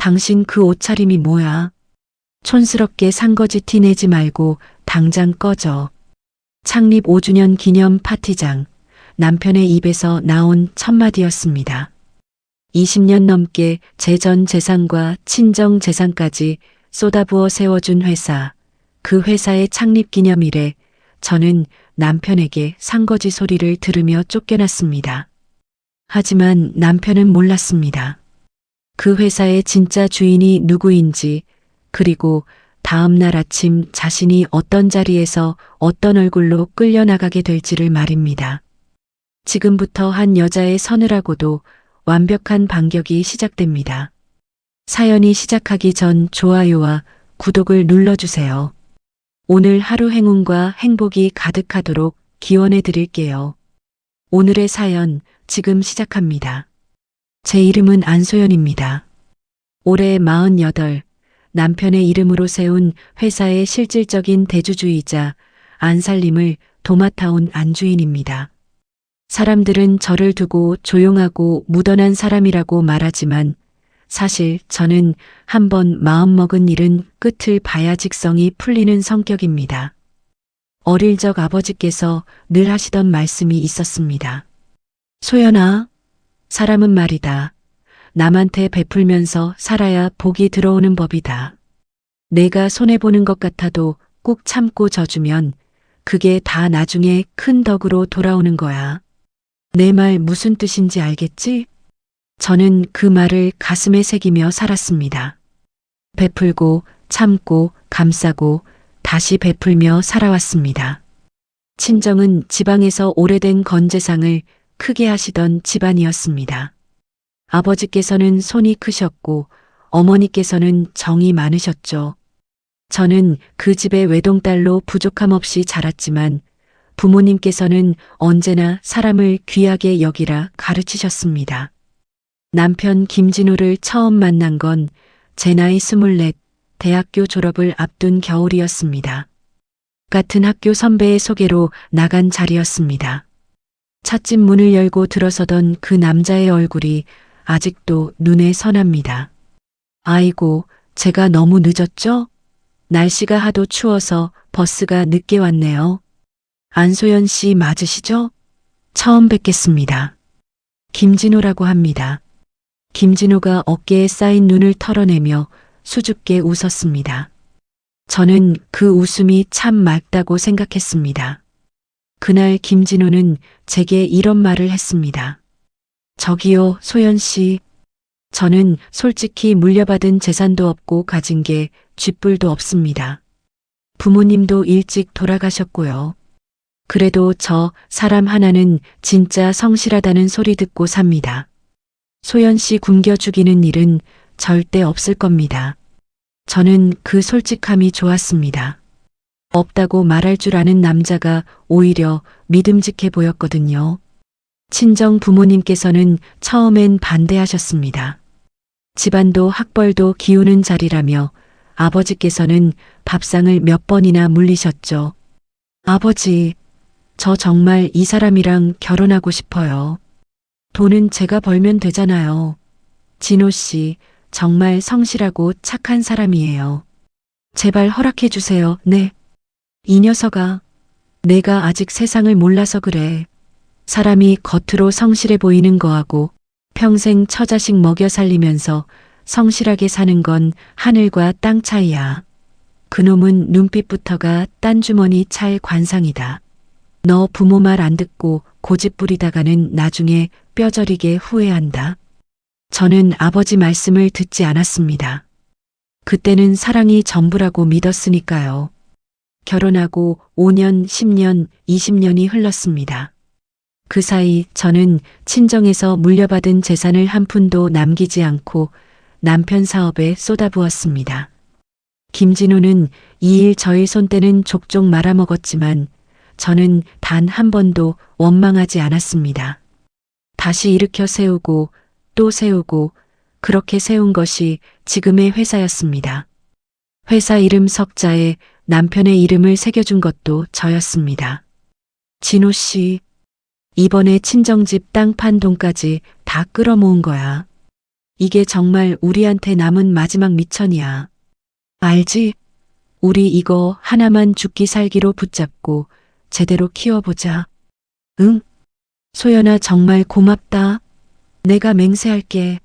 당신 그 옷차림이 뭐야? 촌스럽게 산거지 티 내지 말고 당장 꺼져. 창립 5주년 기념 파티장. 남편의 입에서 나온 첫마디였습니다. 20년 넘게 제 전 재산과 친정 재산까지 쏟아부어 세워준 회사. 그 회사의 창립 기념일에 저는 남편에게 산거지 소리를 들으며 쫓겨났습니다. 하지만 남편은 몰랐습니다. 그 회사의 진짜 주인이 누구인지, 그리고 다음 날 아침 자신이 어떤 자리에서 어떤 얼굴로 끌려나가게 될지를 말입니다. 지금부터 한 여자의 서늘하고도 완벽한 반격이 시작됩니다. 사연이 시작하기 전 좋아요와 구독을 눌러주세요. 오늘 하루 행운과 행복이 가득하도록 기원해 드릴게요. 오늘의 사연 지금 시작합니다. 제 이름은 안소연입니다. 올해 48, 남편의 이름으로 세운 회사의 실질적인 대주주이자 안살림을 도맡아온 안주인입니다. 사람들은 저를 두고 조용하고 무던한 사람이라고 말하지만 사실 저는 한번 마음먹은 일은 끝을 봐야 직성이 풀리는 성격입니다. 어릴 적 아버지께서 늘 하시던 말씀이 있었습니다. 소연아, 사람은 말이다. 남한테 베풀면서 살아야 복이 들어오는 법이다. 내가 손해보는 것 같아도 꾹 참고 져주면 그게 다 나중에 큰 덕으로 돌아오는 거야. 내 말 무슨 뜻인지 알겠지? 저는 그 말을 가슴에 새기며 살았습니다. 베풀고 참고 감싸고 다시 베풀며 살아왔습니다. 친정은 지방에서 오래된 건재상을 크게 하시던 집안이었습니다. 아버지께서는 손이 크셨고 어머니께서는 정이 많으셨죠. 저는 그 집의 외동딸로 부족함 없이 자랐지만 부모님께서는 언제나 사람을 귀하게 여기라 가르치셨습니다. 남편 김진우를 처음 만난 건 제 나이 24, 대학교 졸업을 앞둔 겨울이었습니다. 같은 학교 선배의 소개로 나간 자리였습니다. 찻집 문을 열고 들어서던 그 남자의 얼굴이 아직도 눈에 선합니다. 아이고, 제가 너무 늦었죠? 날씨가 하도 추워서 버스가 늦게 왔네요. 안소연 씨 맞으시죠? 처음 뵙겠습니다. 김진호라고 합니다. 김진호가 어깨에 쌓인 눈을 털어내며 수줍게 웃었습니다. 저는 그 웃음이 참 맑다고 생각했습니다. 그날 김진호는 제게 이런 말을 했습니다. 저기요, 소연 씨. 저는 솔직히 물려받은 재산도 없고 가진 게 쥐뿔도 없습니다. 부모님도 일찍 돌아가셨고요. 그래도 저 사람 하나는 진짜 성실하다는 소리 듣고 삽니다. 소연 씨 굶겨 죽이는 일은 절대 없을 겁니다. 저는 그 솔직함이 좋았습니다. 없다고 말할 줄 아는 남자가 오히려 믿음직해 보였거든요. 친정 부모님께서는 처음엔 반대하셨습니다. 집안도 학벌도 기우는 자리라며 아버지께서는 밥상을 몇 번이나 물리셨죠. 아버지, 저 정말 이 사람이랑 결혼하고 싶어요. 돈은 제가 벌면 되잖아요. 진호 씨, 정말 성실하고 착한 사람이에요. 제발 허락해 주세요. 네. 이 녀석아, 내가 아직 세상을 몰라서 그래. 사람이 겉으로 성실해 보이는 거하고 평생 처자식 먹여 살리면서 성실하게 사는 건 하늘과 땅 차이야. 그놈은 눈빛부터가 딴 주머니 찰 관상이다. 너 부모 말 안 듣고 고집 부리다가는 나중에 뼈저리게 후회한다. 저는 아버지 말씀을 듣지 않았습니다. 그때는 사랑이 전부라고 믿었으니까요. 결혼하고 5년, 10년, 20년이 흘렀습니다. 그 사이 저는 친정에서 물려받은 재산을 한 푼도 남기지 않고 남편 사업에 쏟아부었습니다. 김진호는 이 일 저 일 손때는 족족 말아먹었지만 저는 단 한 번도 원망하지 않았습니다. 다시 일으켜 세우고 또 세우고 그렇게 세운 것이 지금의 회사였습니다. 회사 이름 석자에 남편의 이름을 새겨준 것도 저였습니다. 진호 씨, 이번에 친정집 땅 판 돈까지 다 끌어모은 거야. 이게 정말 우리한테 남은 마지막 미천이야. 알지? 우리 이거 하나만 죽기 살기로 붙잡고 제대로 키워보자. 응? 소연아 정말 고맙다. 내가 맹세할게.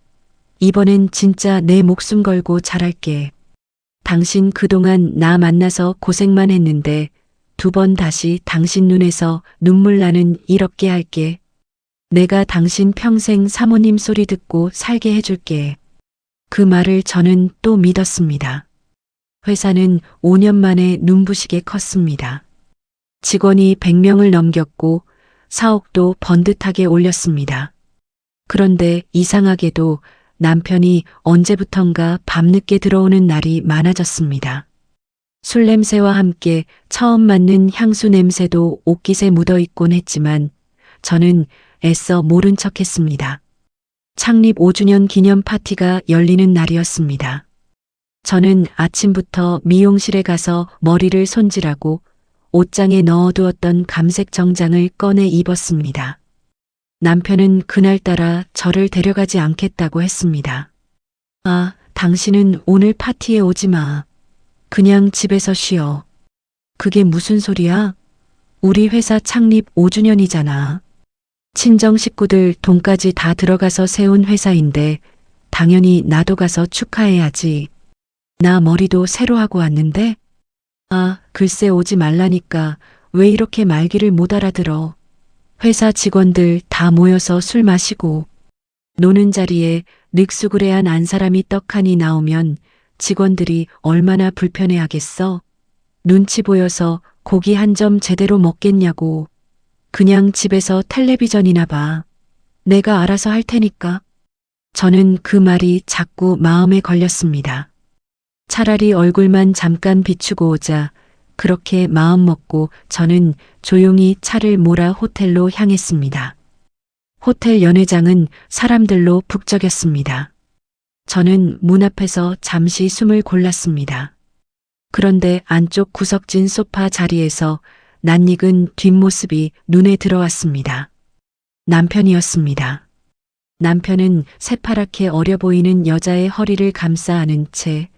이번엔 진짜 내 목숨 걸고 잘할게. 당신 그동안 나 만나서 고생만 했는데 2번 다시 당신 눈에서 눈물 나는 일 없게 할게. 내가 당신 평생 사모님 소리 듣고 살게 해줄게. 그 말을 저는 또 믿었습니다. 회사는 5년 만에 눈부시게 컸습니다. 직원이 100명을 넘겼고 사옥도 번듯하게 올렸습니다. 그런데 이상하게도 남편이 언제부턴가 밤늦게 들어오는 날이 많아졌습니다. 술 냄새와 함께 처음 맡는 향수 냄새도 옷깃에 묻어 있곤 했지만 저는 애써 모른 척 했습니다. 창립 5주년 기념 파티가 열리는 날이었습니다. 저는 아침부터 미용실에 가서 머리를 손질하고 옷장에 넣어두었던 감색 정장을 꺼내 입었습니다. 남편은 그날따라 저를 데려가지 않겠다고 했습니다. 아, 당신은 오늘 파티에 오지 마. 그냥 집에서 쉬어. 그게 무슨 소리야? 우리 회사 창립 5주년이잖아. 친정 식구들 돈까지 다 들어가서 세운 회사인데 당연히 나도 가서 축하해야지. 나 머리도 새로 하고 왔는데? 아, 글쎄 오지 말라니까 왜 이렇게 말귀를 못 알아들어. 회사 직원들 다 모여서 술 마시고 노는 자리에 늑수그레한 안 사람이 떡하니 나오면 직원들이 얼마나 불편해하겠어. 눈치 보여서 고기 한 점 제대로 먹겠냐고. 그냥 집에서 텔레비전이나 봐. 내가 알아서 할 테니까. 저는 그 말이 자꾸 마음에 걸렸습니다. 차라리 얼굴만 잠깐 비추고 오자. 그렇게 마음먹고 저는 조용히 차를 몰아 호텔로 향했습니다. 호텔 연회장은 사람들로 북적였습니다. 저는 문 앞에서 잠시 숨을 골랐습니다. 그런데 안쪽 구석진 소파 자리에서 낯익은 뒷모습이 눈에 들어왔습니다. 남편이었습니다. 남편은 새파랗게 어려 보이는 여자의 허리를 감싸 안은 채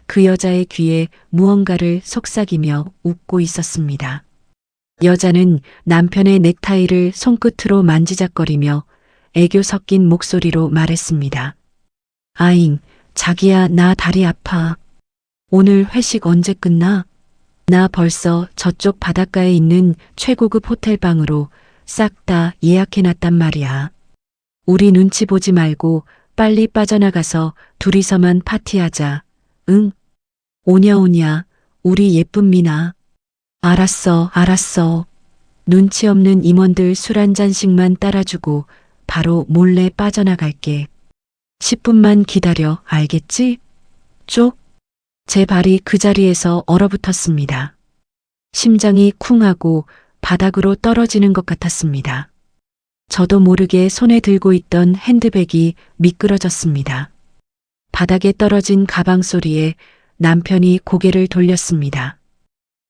그 여자의 귀에 무언가를 속삭이며 웃고 있었습니다. 여자는 남편의 넥타이를 손끝으로 만지작거리며 애교 섞인 목소리로 말했습니다. 아잉, 자기야, 나 다리 아파. 오늘 회식 언제 끝나? 나 벌써 저쪽 바닷가에 있는 최고급 호텔방으로 싹 다 예약해놨단 말이야. 우리 눈치 보지 말고 빨리 빠져나가서 둘이서만 파티하자. 응? 오냐 오냐, 우리 예쁜 미나. 알았어, 알았어. 눈치 없는 임원들 술 한 잔씩만 따라주고 바로 몰래 빠져나갈게. 10분만 기다려, 알겠지? 쪽? 제 발이 그 자리에서 얼어붙었습니다. 심장이 쿵하고 바닥으로 떨어지는 것 같았습니다. 저도 모르게 손에 들고 있던 핸드백이 미끄러졌습니다. 바닥에 떨어진 가방 소리에 남편이 고개를 돌렸습니다.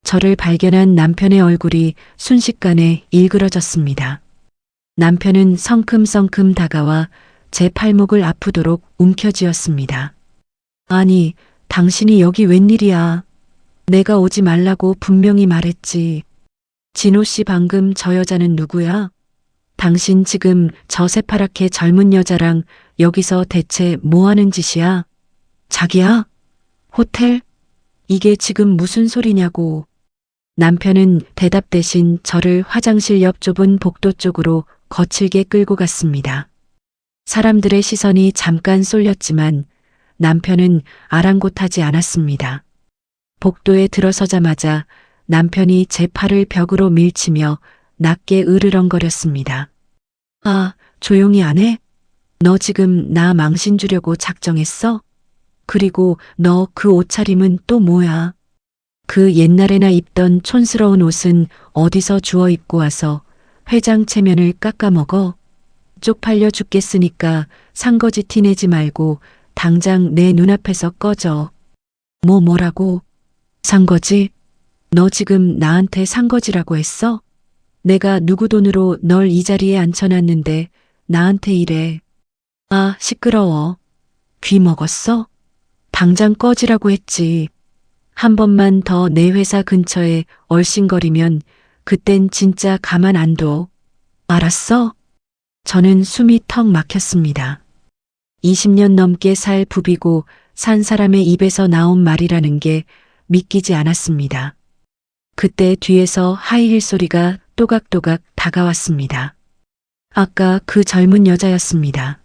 저를 발견한 남편의 얼굴이 순식간에 일그러졌습니다. 남편은 성큼성큼 다가와 제 팔목을 아프도록 움켜쥐었습니다. 아니, 당신이 여기 웬일이야? 내가 오지 말라고 분명히 말했지. 진호 씨 방금 저 여자는 누구야? 당신 지금 저 새파랗게 젊은 여자랑 여기서 대체 뭐 하는 짓이야? 자기야? 호텔? 이게 지금 무슨 소리냐고. 남편은 대답 대신 저를 화장실 옆 좁은 복도 쪽으로 거칠게 끌고 갔습니다. 사람들의 시선이 잠깐 쏠렸지만 남편은 아랑곳하지 않았습니다. 복도에 들어서자마자 남편이 제 팔을 벽으로 밀치며 낮게 으르렁거렸습니다. 아, 조용히 안 해? 너 지금 나 망신 주려고 작정했어? 그리고 너 그 옷차림은 또 뭐야? 그 옛날에나 입던 촌스러운 옷은 어디서 주워 입고 와서 회장 체면을 깎아먹어? 쪽팔려 죽겠으니까 산거지 티내지 말고 당장 내 눈앞에서 꺼져. 뭐라고? 산거지? 너 지금 나한테 산거지라고 했어? 내가 누구 돈으로 널 이 자리에 앉혀놨는데 나한테 이래. 아, 시끄러워. 귀 먹었어? 당장 꺼지라고 했지. 한 번만 더 내 회사 근처에 얼씬거리면 그땐 진짜 가만 안 둬. 알았어? 저는 숨이 턱 막혔습니다. 20년 넘게 살 부비고 산 사람의 입에서 나온 말이라는 게 믿기지 않았습니다. 그때 뒤에서 하이힐 소리가 또각또각 다가왔습니다. 아까 그 젊은 여자였습니다.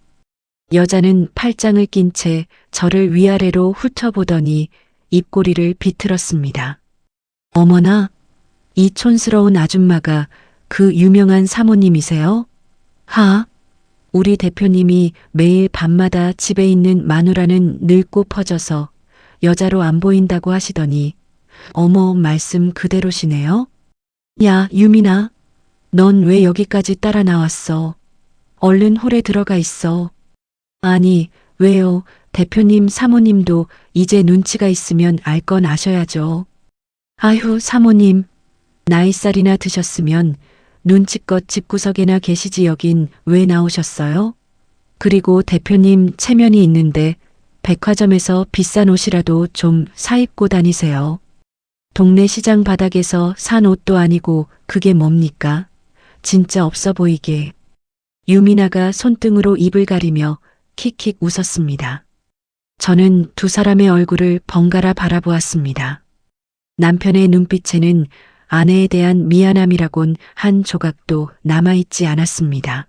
여자는 팔짱을 낀 채 저를 위아래로 훑어보더니 입꼬리를 비틀었습니다. 어머나, 이 촌스러운 아줌마가 그 유명한 사모님이세요? 하, 우리 대표님이 매일 밤마다 집에 있는 마누라는 늙고 퍼져서 여자로 안 보인다고 하시더니 어머 말씀 그대로시네요. 야, 유민아, 넌 왜 여기까지 따라 나왔어? 얼른 홀에 들어가 있어. 아니, 왜요? 대표님 사모님도 이제 눈치가 있으면 알 건 아셔야죠. 아휴, 사모님, 나이살이나 드셨으면 눈치껏 집구석에나 계시지 여긴 왜 나오셨어요? 그리고 대표님 체면이 있는데 백화점에서 비싼 옷이라도 좀 사입고 다니세요. 동네 시장 바닥에서 산 옷도 아니고 그게 뭡니까? 진짜 없어 보이게. 유미나가 손등으로 입을 가리며 킥킥 웃었습니다. 저는 두 사람의 얼굴을 번갈아 바라보았습니다. 남편의 눈빛에는 아내에 대한 미안함이라곤 한 조각도 남아있지 않았습니다.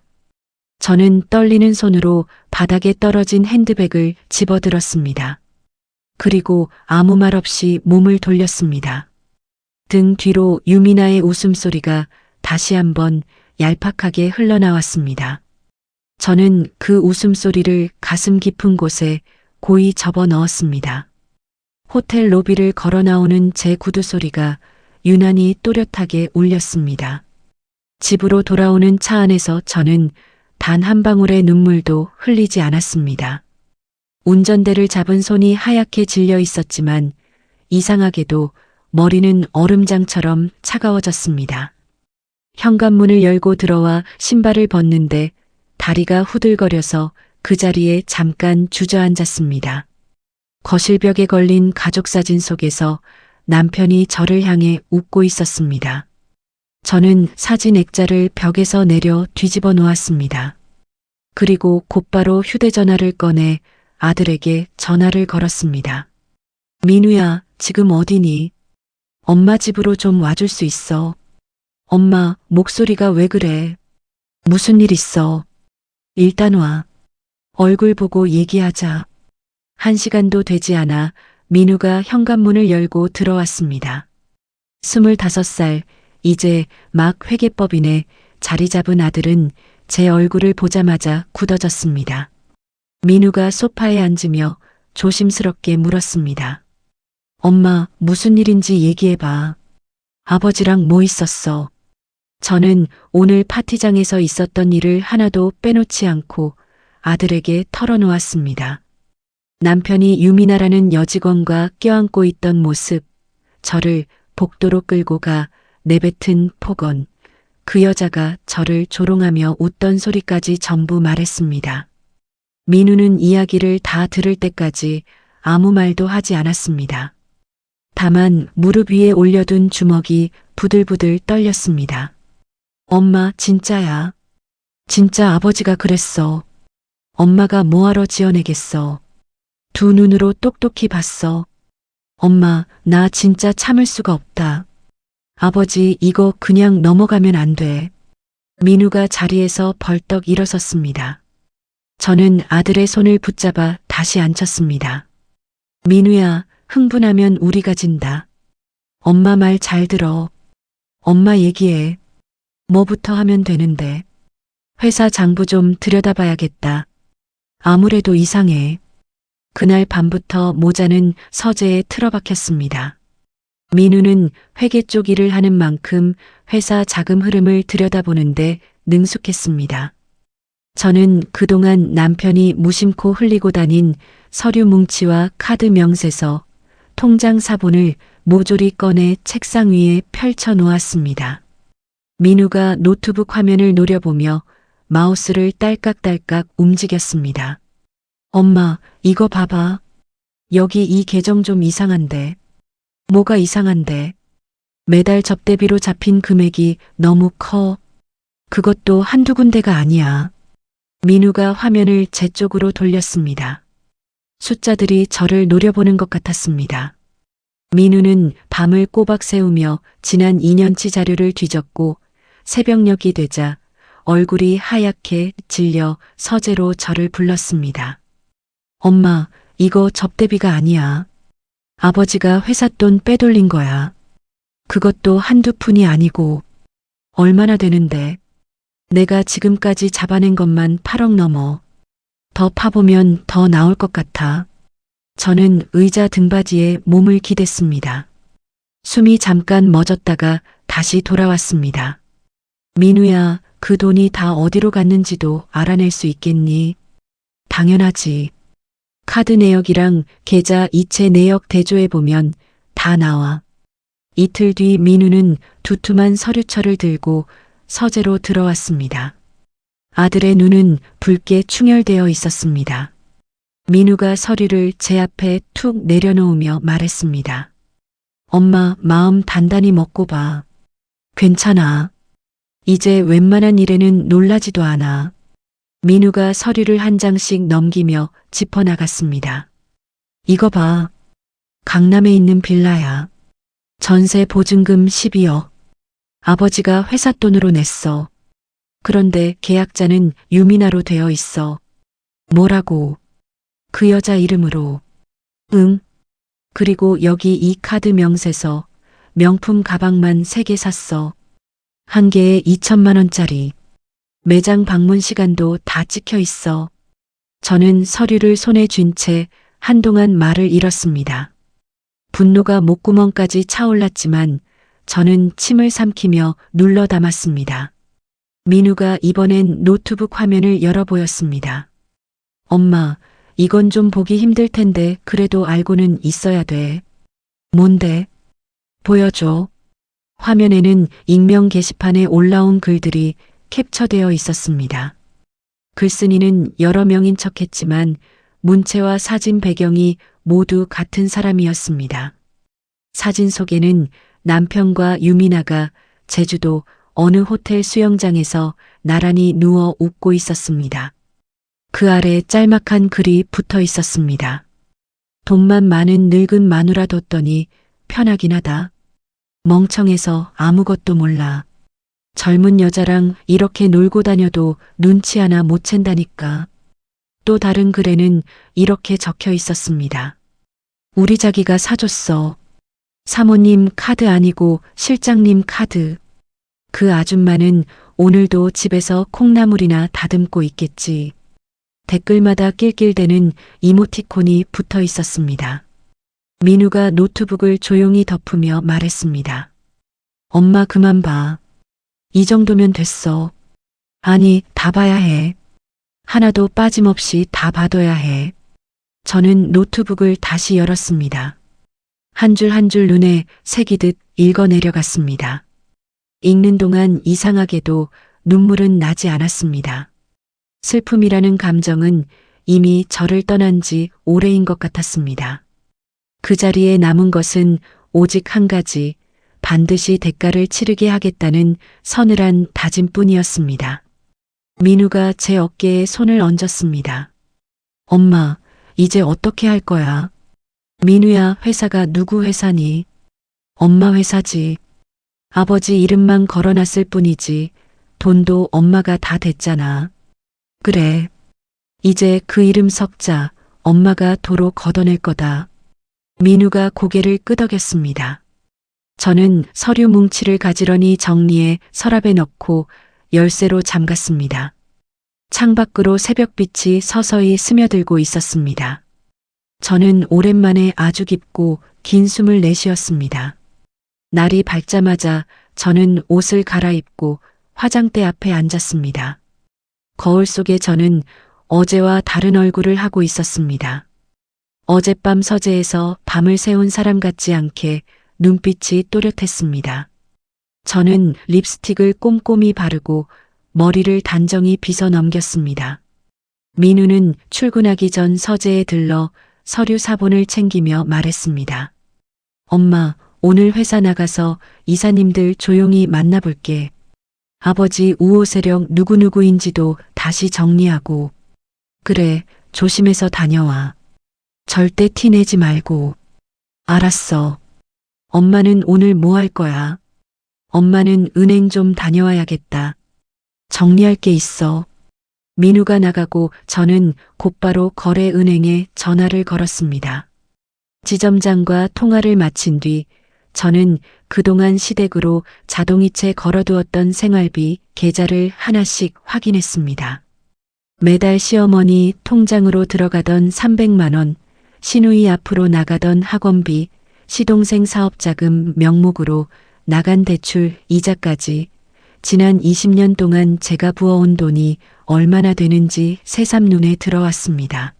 저는 떨리는 손으로 바닥에 떨어진 핸드백을 집어들었습니다. 그리고 아무 말 없이 몸을 돌렸습니다. 등 뒤로 유미나의 웃음소리가 다시 한번 얄팍하게 흘러나왔습니다. 저는 그 웃음소리를 가슴 깊은 곳에 고이 접어 넣었습니다. 호텔 로비를 걸어 나오는 제 구두 소리가 유난히 또렷하게 울렸습니다. 집으로 돌아오는 차 안에서 저는 단 한 방울의 눈물도 흘리지 않았습니다. 운전대를 잡은 손이 하얗게 질려 있었지만 이상하게도 머리는 얼음장처럼 차가워졌습니다. 현관문을 열고 들어와 신발을 벗는데 다리가 후들거려서 그 자리에 잠깐 주저앉았습니다. 거실벽에 걸린 가족사진 속에서 남편이 저를 향해 웃고 있었습니다. 저는 사진 액자를 벽에서 내려 뒤집어 놓았습니다. 그리고 곧바로 휴대전화를 꺼내 아들에게 전화를 걸었습니다. 민우야, 지금 어디니? 엄마 집으로 좀 와줄 수 있어. 엄마, 목소리가 왜 그래? 무슨 일 있어? 일단 와. 얼굴 보고 얘기하자. 1시간도 되지 않아 민우가 현관문을 열고 들어왔습니다. 25살, 이제 막 회계법인에 자리 잡은 아들은 제 얼굴을 보자마자 굳어졌습니다. 민우가 소파에 앉으며 조심스럽게 물었습니다. 엄마, 무슨 일인지 얘기해봐. 아버지랑 뭐 있었어? 저는 오늘 파티장에서 있었던 일을 하나도 빼놓지 않고 아들에게 털어놓았습니다. 남편이 유미나라는 여직원과 껴안고 있던 모습, 저를 복도로 끌고 가 내뱉은 폭언, 그 여자가 저를 조롱하며 웃던 소리까지 전부 말했습니다. 민우는 이야기를 다 들을 때까지 아무 말도 하지 않았습니다. 다만 무릎 위에 올려둔 주먹이 부들부들 떨렸습니다. 엄마, 진짜야. 진짜 아버지가 그랬어. 엄마가 뭐하러 지어내겠어. 두 눈으로 똑똑히 봤어. 엄마, 나 진짜 참을 수가 없다. 아버지, 이거 그냥 넘어가면 안 돼. 민우가 자리에서 벌떡 일어섰습니다. 저는 아들의 손을 붙잡아 다시 앉혔습니다. 민우야, 흥분하면 우리가 진다. 엄마 말 잘 들어. 엄마 얘기해. 뭐부터 하면 되는데. 회사 장부 좀 들여다봐야겠다. 아무래도 이상해. 그날 밤부터 모자는 서재에 틀어박혔습니다. 민우는 회계 쪽 일을 하는 만큼 회사 자금 흐름을 들여다보는데 능숙했습니다. 저는 그동안 남편이 무심코 흘리고 다닌 서류 뭉치와 카드 명세서, 통장 사본을 모조리 꺼내 책상 위에 펼쳐 놓았습니다. 민우가 노트북 화면을 노려보며 마우스를 딸깍딸깍 움직였습니다. 엄마, 이거 봐봐. 여기 이 계정 좀 이상한데. 뭐가 이상한데? 매달 접대비로 잡힌 금액이 너무 커. 그것도 한두 군데가 아니야. 민우가 화면을 제 쪽으로 돌렸습니다. 숫자들이 저를 노려보는 것 같았습니다. 민우는 밤을 꼬박 새우며 지난 2년치 자료를 뒤졌고 새벽녘이 되자 얼굴이 하얗게 질려 서재로 저를 불렀습니다. 엄마, 이거 접대비가 아니야. 아버지가 회사 돈 빼돌린 거야. 그것도 한두 푼이 아니고 얼마나 되는데. 내가 지금까지 잡아낸 것만 8억 넘어. 더 파보면 더 나올 것 같아. 저는 의자 등받이에 몸을 기댔습니다. 숨이 잠깐 멎었다가 다시 돌아왔습니다. 민우야, 그 돈이 다 어디로 갔는지도 알아낼 수 있겠니? 당연하지. 카드 내역이랑 계좌 이체 내역 대조해보면 다 나와. 이틀 뒤 민우는 두툼한 서류철을 들고 서재로 들어왔습니다. 아들의 눈은 붉게 충혈되어 있었습니다. 민우가 서류를 제 앞에 툭 내려놓으며 말했습니다. 엄마, 마음 단단히 먹고 봐. 괜찮아. 이제 웬만한 일에는 놀라지도 않아. 민우가 서류를 한 장씩 넘기며 짚어나갔습니다. 이거 봐. 강남에 있는 빌라야. 전세 보증금 12억. 아버지가 회사 돈으로 냈어. 그런데 계약자는 유미나로 되어 있어. 뭐라고? 그 여자 이름으로. 응. 그리고 여기 이 카드 명세서 명품 가방만 3개 샀어. 한 개에 2천만 원짜리. 매장 방문 시간도 다 찍혀 있어. 저는 서류를 손에 쥔 채 한동안 말을 잃었습니다. 분노가 목구멍까지 차올랐지만 저는 침을 삼키며 눌러 담았습니다. 민우가 이번엔 노트북 화면을 열어 보였습니다. 엄마, 이건 좀 보기 힘들 텐데 그래도 알고는 있어야 돼. 뭔데? 보여줘. 화면에는 익명 게시판에 올라온 글들이 캡처되어 있었습니다. 글쓴이는 여러 명인 척했지만 문체와 사진 배경이 모두 같은 사람이었습니다. 사진 속에는 남편과 유미나가 제주도 어느 호텔 수영장에서 나란히 누워 웃고 있었습니다. 그 아래 짤막한 글이 붙어 있었습니다. 돈만 많은 늙은 마누라 뒀더니 편하긴 하다. 멍청해서 아무것도 몰라. 젊은 여자랑 이렇게 놀고 다녀도 눈치 하나 못 챈다니까. 또 다른 글에는 이렇게 적혀 있었습니다. 우리 자기가 사줬어. 사모님 카드 아니고 실장님 카드. 그 아줌마는 오늘도 집에서 콩나물이나 다듬고 있겠지. 댓글마다 낄낄대는 이모티콘이 붙어 있었습니다. 민우가 노트북을 조용히 덮으며 말했습니다. 엄마 그만 봐. 이 정도면 됐어. 아니, 다 봐야 해. 하나도 빠짐없이 다 봐둬야 해. 저는 노트북을 다시 열었습니다. 한 줄 한 줄 눈에 새기듯 읽어 내려갔습니다. 읽는 동안 이상하게도 눈물은 나지 않았습니다. 슬픔이라는 감정은 이미 저를 떠난 지 오래인 것 같았습니다. 그 자리에 남은 것은 오직 한 가지, 반드시 대가를 치르게 하겠다는 서늘한 다짐뿐이었습니다. 민우가 제 어깨에 손을 얹었습니다. 엄마, 이제 어떻게 할 거야? 민우야, 회사가 누구 회사니? 엄마 회사지. 아버지 이름만 걸어놨을 뿐이지 돈도 엄마가 다 됐잖아. 그래. 이제 그 이름 섞자. 엄마가 도로 걷어낼 거다. 민우가 고개를 끄덕였습니다. 저는 서류 뭉치를 가지런히 정리해 서랍에 넣고 열쇠로 잠갔습니다. 창밖으로 새벽빛이 서서히 스며들고 있었습니다. 저는 오랜만에 아주 깊고 긴 숨을 내쉬었습니다. 날이 밝자마자 저는 옷을 갈아입고 화장대 앞에 앉았습니다. 거울 속에 저는 어제와 다른 얼굴을 하고 있었습니다. 어젯밤 서재에서 밤을 새운 사람 같지 않게 눈빛이 또렷했습니다. 저는 립스틱을 꼼꼼히 바르고 머리를 단정히 빗어 넘겼습니다. 민우는 출근하기 전 서재에 들러 서류 사본을 챙기며 말했습니다. 엄마, 오늘 회사 나가서 이사님들 조용히 만나볼게. 아버지 우호 세력 누구누구인지도 다시 정리하고. 그래, 조심해서 다녀와. 절대 티 내지 말고. 알았어. 엄마는 오늘 뭐 할 거야? 엄마는 은행 좀 다녀와야겠다. 정리할 게 있어. 민우가 나가고 저는 곧바로 거래은행에 전화를 걸었습니다. 지점장과 통화를 마친 뒤 저는 그동안 시댁으로 자동이체 걸어두었던 생활비 계좌를 하나씩 확인했습니다. 매달 시어머니 통장으로 들어가던 300만 원, 시누이 앞으로 나가던 학원비, 시동생 사업자금 명목으로 나간 대출 이자까지 지난 20년 동안 제가 부어온 돈이 얼마나 되는지 새삼 눈에 들어왔습니다.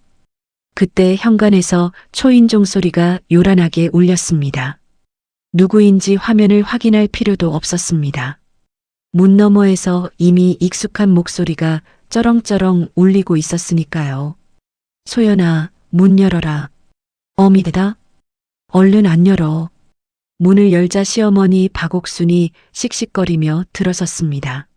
그때 현관에서 초인종 소리가 요란하게 울렸습니다. 누구인지 화면을 확인할 필요도 없었습니다. 문 너머에서 이미 익숙한 목소리가 쩌렁쩌렁 울리고 있었으니까요. 소연아, 문 열어라. 어미대다? 얼른 안 열어. 문을 열자 시어머니 박옥순이 씩씩거리며 들어섰습니다.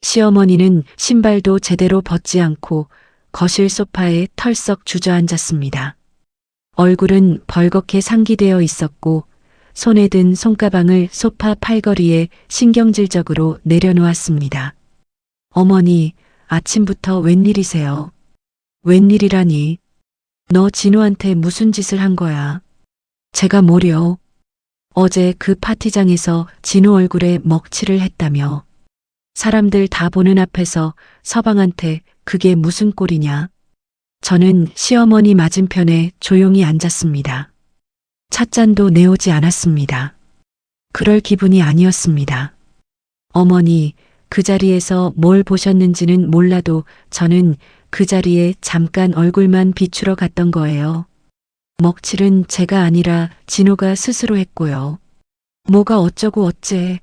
시어머니는 신발도 제대로 벗지 않고 거실 소파에 털썩 주저앉았습니다. 얼굴은 벌겋게 상기되어 있었고 손에 든 손가방을 소파 팔걸이에 신경질적으로 내려놓았습니다. 어머니, 아침부터 웬일이세요? 웬일이라니? 너 진우한테 무슨 짓을 한 거야? 제가 뭐려? 어제 그 파티장에서 진우 얼굴에 먹칠을 했다며. 사람들 다 보는 앞에서 서방한테 그게 무슨 꼴이냐? 저는 시어머니 맞은편에 조용히 앉았습니다. 찻잔도 내오지 않았습니다. 그럴 기분이 아니었습니다. 어머니, 그 자리에서 뭘 보셨는지는 몰라도 저는 그 자리에 잠깐 얼굴만 비추러 갔던 거예요. 먹칠은 제가 아니라 진우가 스스로 했고요. 뭐가 어쩌고 어째.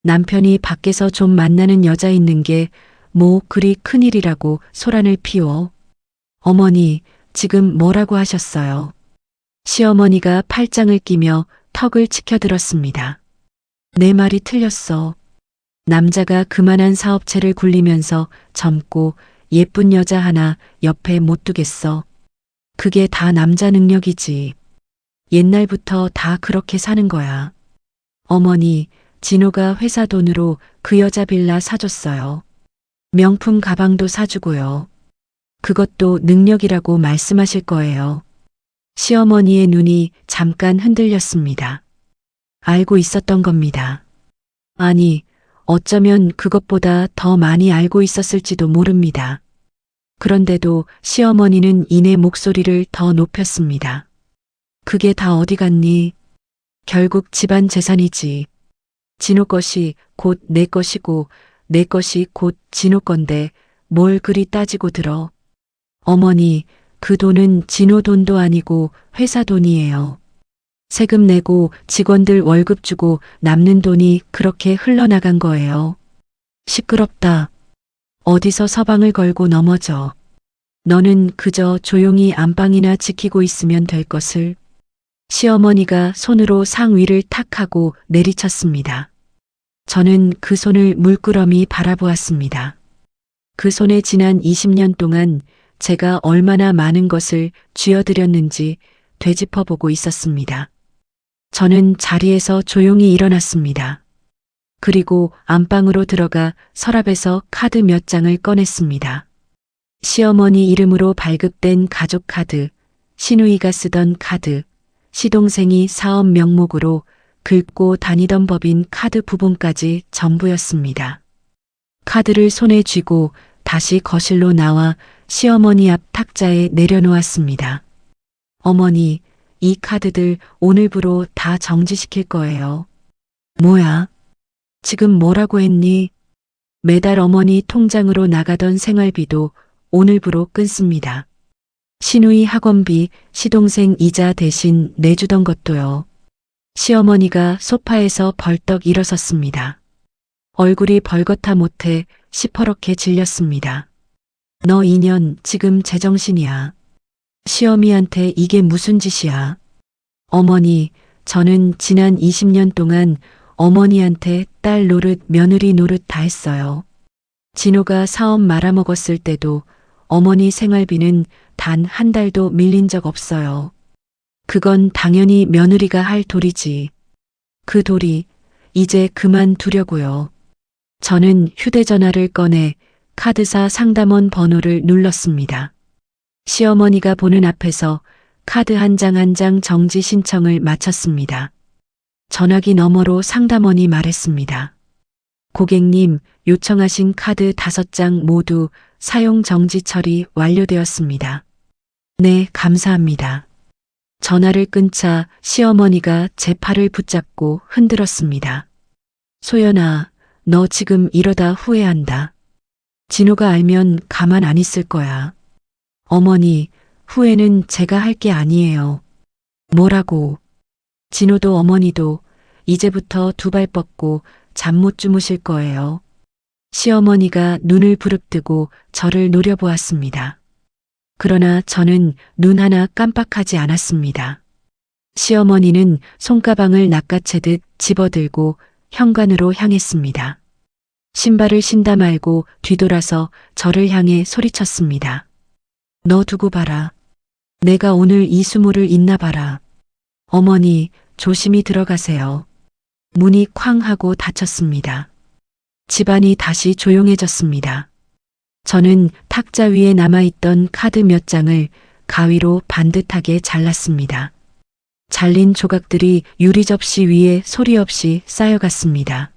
남편이 밖에서 좀 만나는 여자 있는 게 뭐 그리 큰일이라고 소란을 피워. 어머니, 지금 뭐라고 하셨어요? 시어머니가 팔짱을 끼며 턱을 치켜들었습니다. 내 말이 틀렸어. 남자가 그만한 사업체를 굴리면서 젊고 예쁜 여자 하나 옆에 못 두겠어. 그게 다 남자 능력이지. 옛날부터 다 그렇게 사는 거야. 어머니, 진호가 회사 돈으로 그 여자 빌라 사줬어요. 명품 가방도 사주고요. 그것도 능력이라고 말씀하실 거예요. 시어머니의 눈이 잠깐 흔들렸습니다. 알고 있었던 겁니다. 아니, 어쩌면 그것보다 더 많이 알고 있었을지도 모릅니다. 그런데도 시어머니는 이내 목소리를 더 높였습니다. 그게 다 어디 갔니? 결국 집안 재산이지. 진호 것이 곧 내 것이고 내 것이 곧 진호 건데 뭘 그리 따지고 들어. 어머니, 그 돈은 진호 돈도 아니고 회사 돈이에요. 세금 내고 직원들 월급 주고 남는 돈이 그렇게 흘러나간 거예요. 시끄럽다. 어디서 서방을 걸고 넘어져. 너는 그저 조용히 안방이나 지키고 있으면 될 것을. 시어머니가 손으로 상위를 탁 하고 내리쳤습니다. 저는 그 손을 물끄러미 바라보았습니다. 그 손에 지난 20년 동안 제가 얼마나 많은 것을 쥐어들였는지 되짚어보고 있었습니다. 저는 자리에서 조용히 일어났습니다. 그리고 안방으로 들어가 서랍에서 카드 몇 장을 꺼냈습니다. 시어머니 이름으로 발급된 가족 카드, 시누이가 쓰던 카드, 시동생이 사업 명목으로 긁고 다니던 법인 카드 부분까지 전부였습니다. 카드를 손에 쥐고 다시 거실로 나와 시어머니 앞 탁자에 내려놓았습니다. 어머니, 이 카드들 오늘부로 다 정지시킬 거예요. 뭐야? 지금 뭐라고 했니? 매달 어머니 통장으로 나가던 생활비도 오늘부로 끊습니다. 시누이 학원비, 시동생 이자 대신 내주던 것도요. 시어머니가 소파에서 벌떡 일어섰습니다. 얼굴이 벌겋다 못해 시퍼렇게 질렸습니다. 너 2년 지금 제정신이야. 시어미한테 이게 무슨 짓이야. 어머니, 저는 지난 20년 동안 어머니한테 딸 노릇, 며느리 노릇 다 했어요. 진호가 사업 말아먹었을 때도 어머니 생활비는 단 한 달도 밀린 적 없어요. 그건 당연히 며느리가 할 도리지. 그 도리, 이제 그만두려고요. 저는 휴대전화를 꺼내 카드사 상담원 번호를 눌렀습니다. 시어머니가 보는 앞에서 카드 한 장 한 장 정지 신청을 마쳤습니다. 전화기 너머로 상담원이 말했습니다. 고객님, 요청하신 카드 5장 모두 사용 정지 처리 완료되었습니다. 네, 감사합니다. 전화를 끊자 시어머니가 제 팔을 붙잡고 흔들었습니다. 소연아, 너 지금 이러다 후회한다. 진호가 알면 가만 안 있을 거야. 어머니, 후회는 제가 할 게 아니에요. 뭐라고? 진호도 어머니도 이제부터 두 발 뻗고 잠 못 주무실 거예요. 시어머니가 눈을 부릅뜨고 저를 노려보았습니다. 그러나 저는 눈 하나 깜빡하지 않았습니다. 시어머니는 손가방을 낚아채듯 집어들고 현관으로 향했습니다. 신발을 신다 말고 뒤돌아서 저를 향해 소리쳤습니다. 너 두고 봐라. 내가 오늘 이 수모를 잊나 봐라. 어머니, 조심히 들어가세요. 문이 쾅 하고 닫혔습니다. 집안이 다시 조용해졌습니다. 저는 탁자 위에 남아있던 카드 몇 장을 가위로 반듯하게 잘랐습니다. 잘린 조각들이 유리 접시 위에 소리 없이 쌓여갔습니다.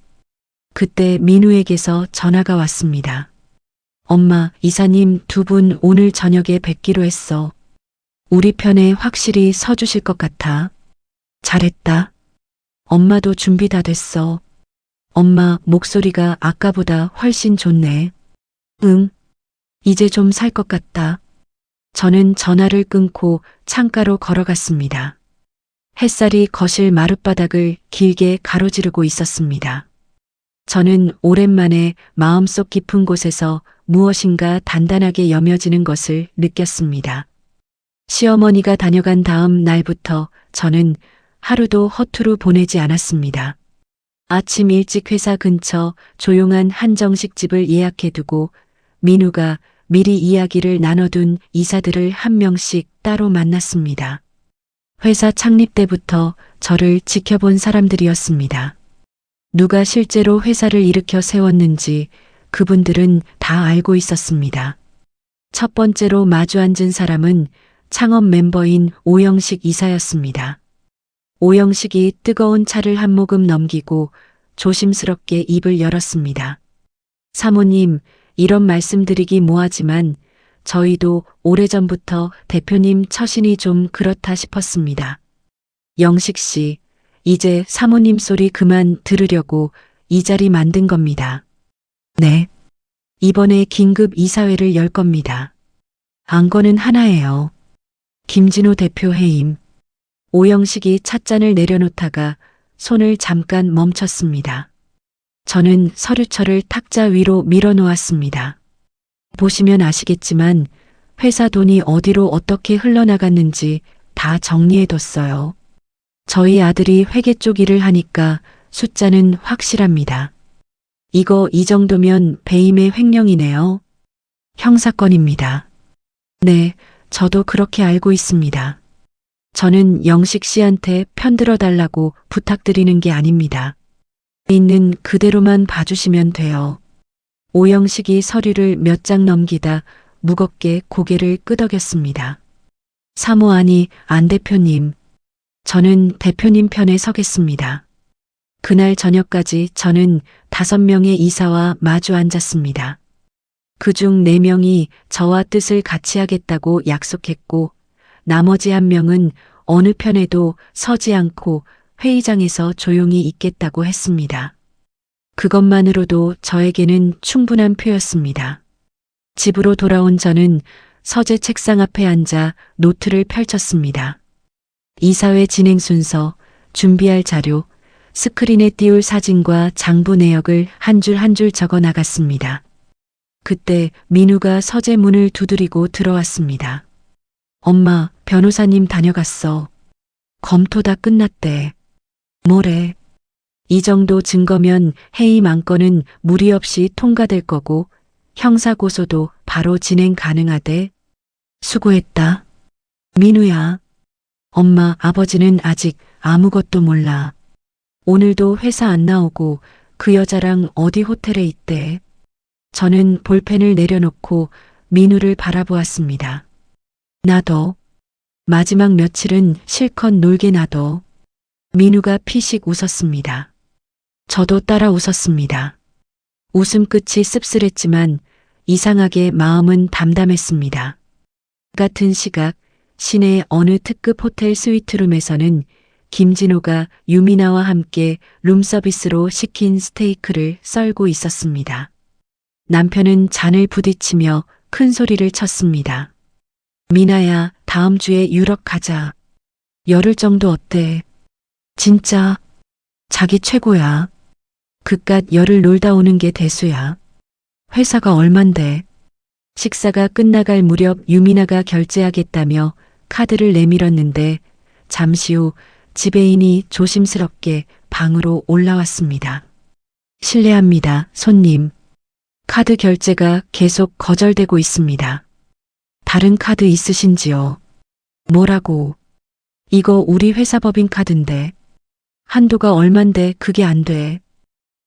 그때 민우에게서 전화가 왔습니다. 엄마, 이사님 두 분 오늘 저녁에 뵙기로 했어. 우리 편에 확실히 서주실 것 같아. 잘했다. 엄마도 준비 다 됐어. 엄마 목소리가 아까보다 훨씬 좋네. 응. 이제 좀 살 것 같다. 저는 전화를 끊고 창가로 걸어갔습니다. 햇살이 거실 마룻바닥을 길게 가로지르고 있었습니다. 저는 오랜만에 마음속 깊은 곳에서 무엇인가 단단하게 여며지는 것을 느꼈습니다. 시어머니가 다녀간 다음 날부터 저는 하루도 허투루 보내지 않았습니다. 아침 일찍 회사 근처 조용한 한정식집을 예약해두고 민우가 미리 이야기를 나눠둔 이사들을 한 명씩 따로 만났습니다. 회사 창립 때부터 저를 지켜본 사람들이었습니다. 누가 실제로 회사를 일으켜 세웠는지 그분들은 다 알고 있었습니다. 첫 번째로 마주 앉은 사람은 창업 멤버인 오영식 이사였습니다. 오영식이 뜨거운 차를 한 모금 넘기고 조심스럽게 입을 열었습니다. 사모님, 이런 말씀드리기 뭐하지만 저희도 오래전부터 대표님 처신이 좀 그렇다 싶었습니다. 영식 씨, 이제 사모님 소리 그만 들으려고 이 자리 만든 겁니다. 네. 이번에 긴급 이사회를 열 겁니다. 안건은 하나예요. 김진호 대표 해임. 오영식이 찻잔을 내려놓다가 손을 잠깐 멈췄습니다. 저는 서류철을 탁자 위로 밀어놓았습니다. 보시면 아시겠지만 회사 돈이 어디로 어떻게 흘러나갔는지 다 정리해뒀어요. 저희 아들이 회계 쪽 일을 하니까 숫자는 확실합니다. 이거 이 정도면 배임의 횡령이네요. 형사건입니다. 네, 저도 그렇게 알고 있습니다. 저는 영식 씨한테 편들어 달라고 부탁드리는 게 아닙니다. 있는 그대로만 봐주시면 돼요. 오영식이 서류를 몇 장 넘기다 무겁게 고개를 끄덕였습니다. 사모하니 안 대표님. 저는 대표님 편에 서겠습니다. 그날 저녁까지 저는 5명의 이사와 마주 앉았습니다. 그중 4명이 저와 뜻을 같이 하겠다고 약속했고 나머지 1명은 어느 편에도 서지 않고 회의장에서 조용히 있겠다고 했습니다. 그것만으로도 저에게는 충분한 표였습니다. 집으로 돌아온 저는 서재 책상 앞에 앉아 노트를 펼쳤습니다. 이사회 진행 순서, 준비할 자료, 스크린에 띄울 사진과 장부 내역을 한 줄 한 줄 적어 나갔습니다. 그때 민우가 서재 문을 두드리고 들어왔습니다. 엄마, 변호사님 다녀갔어. 검토 다 끝났대. 뭐래? 이 정도 증거면 해임 안건은 무리 없이 통과될 거고 형사고소도 바로 진행 가능하대. 수고했다. 민우야. 엄마, 아버지는 아직 아무것도 몰라. 오늘도 회사 안 나오고 그 여자랑 어디 호텔에 있대. 저는 볼펜을 내려놓고 민우를 바라보았습니다. 나도. 마지막 며칠은 실컷 놀게 놔둬. 민우가 피식 웃었습니다. 저도 따라 웃었습니다. 웃음 끝이 씁쓸했지만 이상하게 마음은 담담했습니다. 같은 시각 시내 어느 특급 호텔 스위트룸에서는 김진호가 유미나와 함께 룸서비스로 시킨 스테이크를 썰고 있었습니다. 남편은 잔을 부딪히며 큰 소리를 쳤습니다. 미나야, 다음 주에 유럽 가자. 열흘 정도 어때? 진짜 자기 최고야. 그깟 열흘 놀다 오는 게 대수야. 회사가 얼만데. 식사가 끝나갈 무렵 유미나가 결제하겠다며 카드를 내밀었는데 잠시 후 지배인이 조심스럽게 방으로 올라왔습니다. 실례합니다, 손님. 카드 결제가 계속 거절되고 있습니다. 다른 카드 있으신지요? 뭐라고? 이거 우리 회사 법인 카드인데. 한도가 얼만데 그게 안 돼.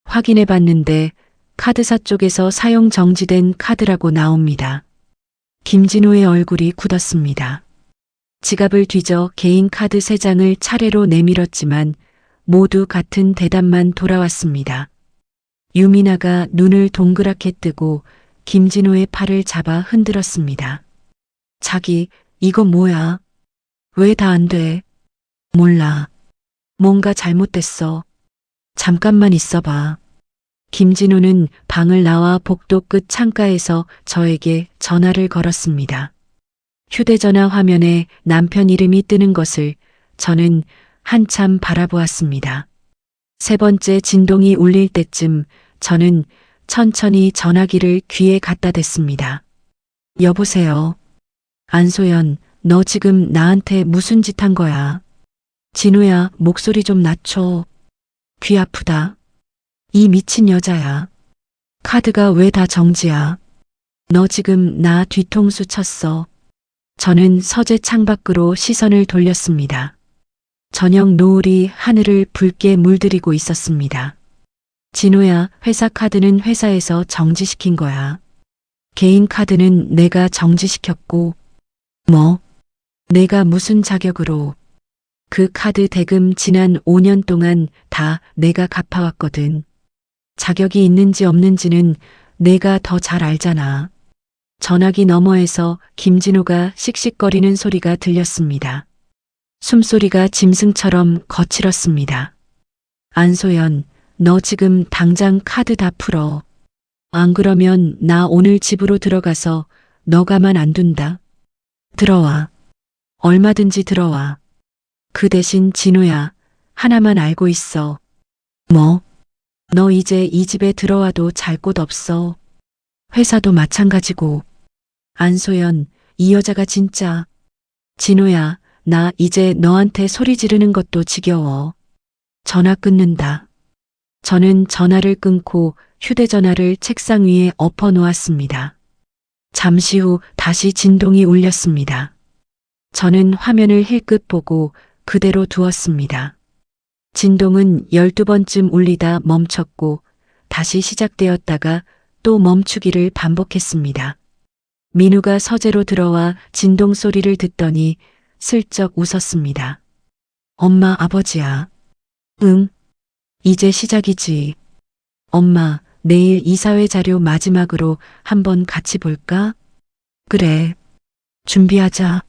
확인해 봤는데 카드사 쪽에서 사용 정지된 카드라고 나옵니다. 김진호의 얼굴이 굳었습니다. 지갑을 뒤져 개인 카드 3장을 차례로 내밀었지만 모두 같은 대답만 돌아왔습니다. 유미나가 눈을 동그랗게 뜨고 김진호의 팔을 잡아 흔들었습니다. 자기, 이거 뭐야? 왜 다 안 돼? 몰라. 뭔가 잘못됐어. 잠깐만 있어봐. 김진호는 방을 나와 복도 끝 창가에서 저에게 전화를 걸었습니다. 휴대전화 화면에 남편 이름이 뜨는 것을 저는 한참 바라보았습니다. 3번째 진동이 울릴 때쯤 저는 천천히 전화기를 귀에 갖다 댔습니다. 여보세요. 안소연, 너 지금 나한테 무슨 짓 한 거야? 진호야, 목소리 좀 낮춰. 귀 아프다. 이 미친 여자야. 카드가 왜 다 정지야? 너 지금 나 뒤통수 쳤어. 저는 서재 창밖으로 시선을 돌렸습니다. 저녁 노을이 하늘을 붉게 물들이고 있었습니다. 진호야, 회사 카드는 회사에서 정지시킨 거야. 개인 카드는 내가 정지시켰고. 뭐? 내가 무슨 자격으로? 그 카드 대금 지난 5년 동안 다 내가 갚아왔거든. 자격이 있는지 없는지는 내가 더 잘 알잖아. 전화기 너머에서 김진호가 씩씩거리는 소리가 들렸습니다. 숨소리가 짐승처럼 거칠었습니다. 안소연, 너 지금 당장 카드 다 풀어. 안 그러면 나 오늘 집으로 들어가서 너 가만 안 둔다. 들어와. 얼마든지 들어와. 그 대신 진호야, 하나만 알고 있어. 뭐? 너 이제 이 집에 들어와도 잘 곳 없어. 회사도 마찬가지고. 안소연, 이 여자가 진짜. 진호야, 나 이제 너한테 소리 지르는 것도 지겨워. 전화 끊는다. 저는 전화를 끊고 휴대전화를 책상 위에 엎어 놓았습니다. 잠시 후 다시 진동이 울렸습니다. 저는 화면을 힐끗 보고 그대로 두었습니다. 진동은 12번쯤 울리다 멈췄고 다시 시작되었다가 또 멈추기를 반복했습니다. 민우가 서재로 들어와 진동 소리를 듣더니 슬쩍 웃었습니다. 엄마, 아버지야. 응, 이제 시작이지. 엄마, 내일 이사회 자료 마지막으로 한번 같이 볼까? 그래, 준비하자.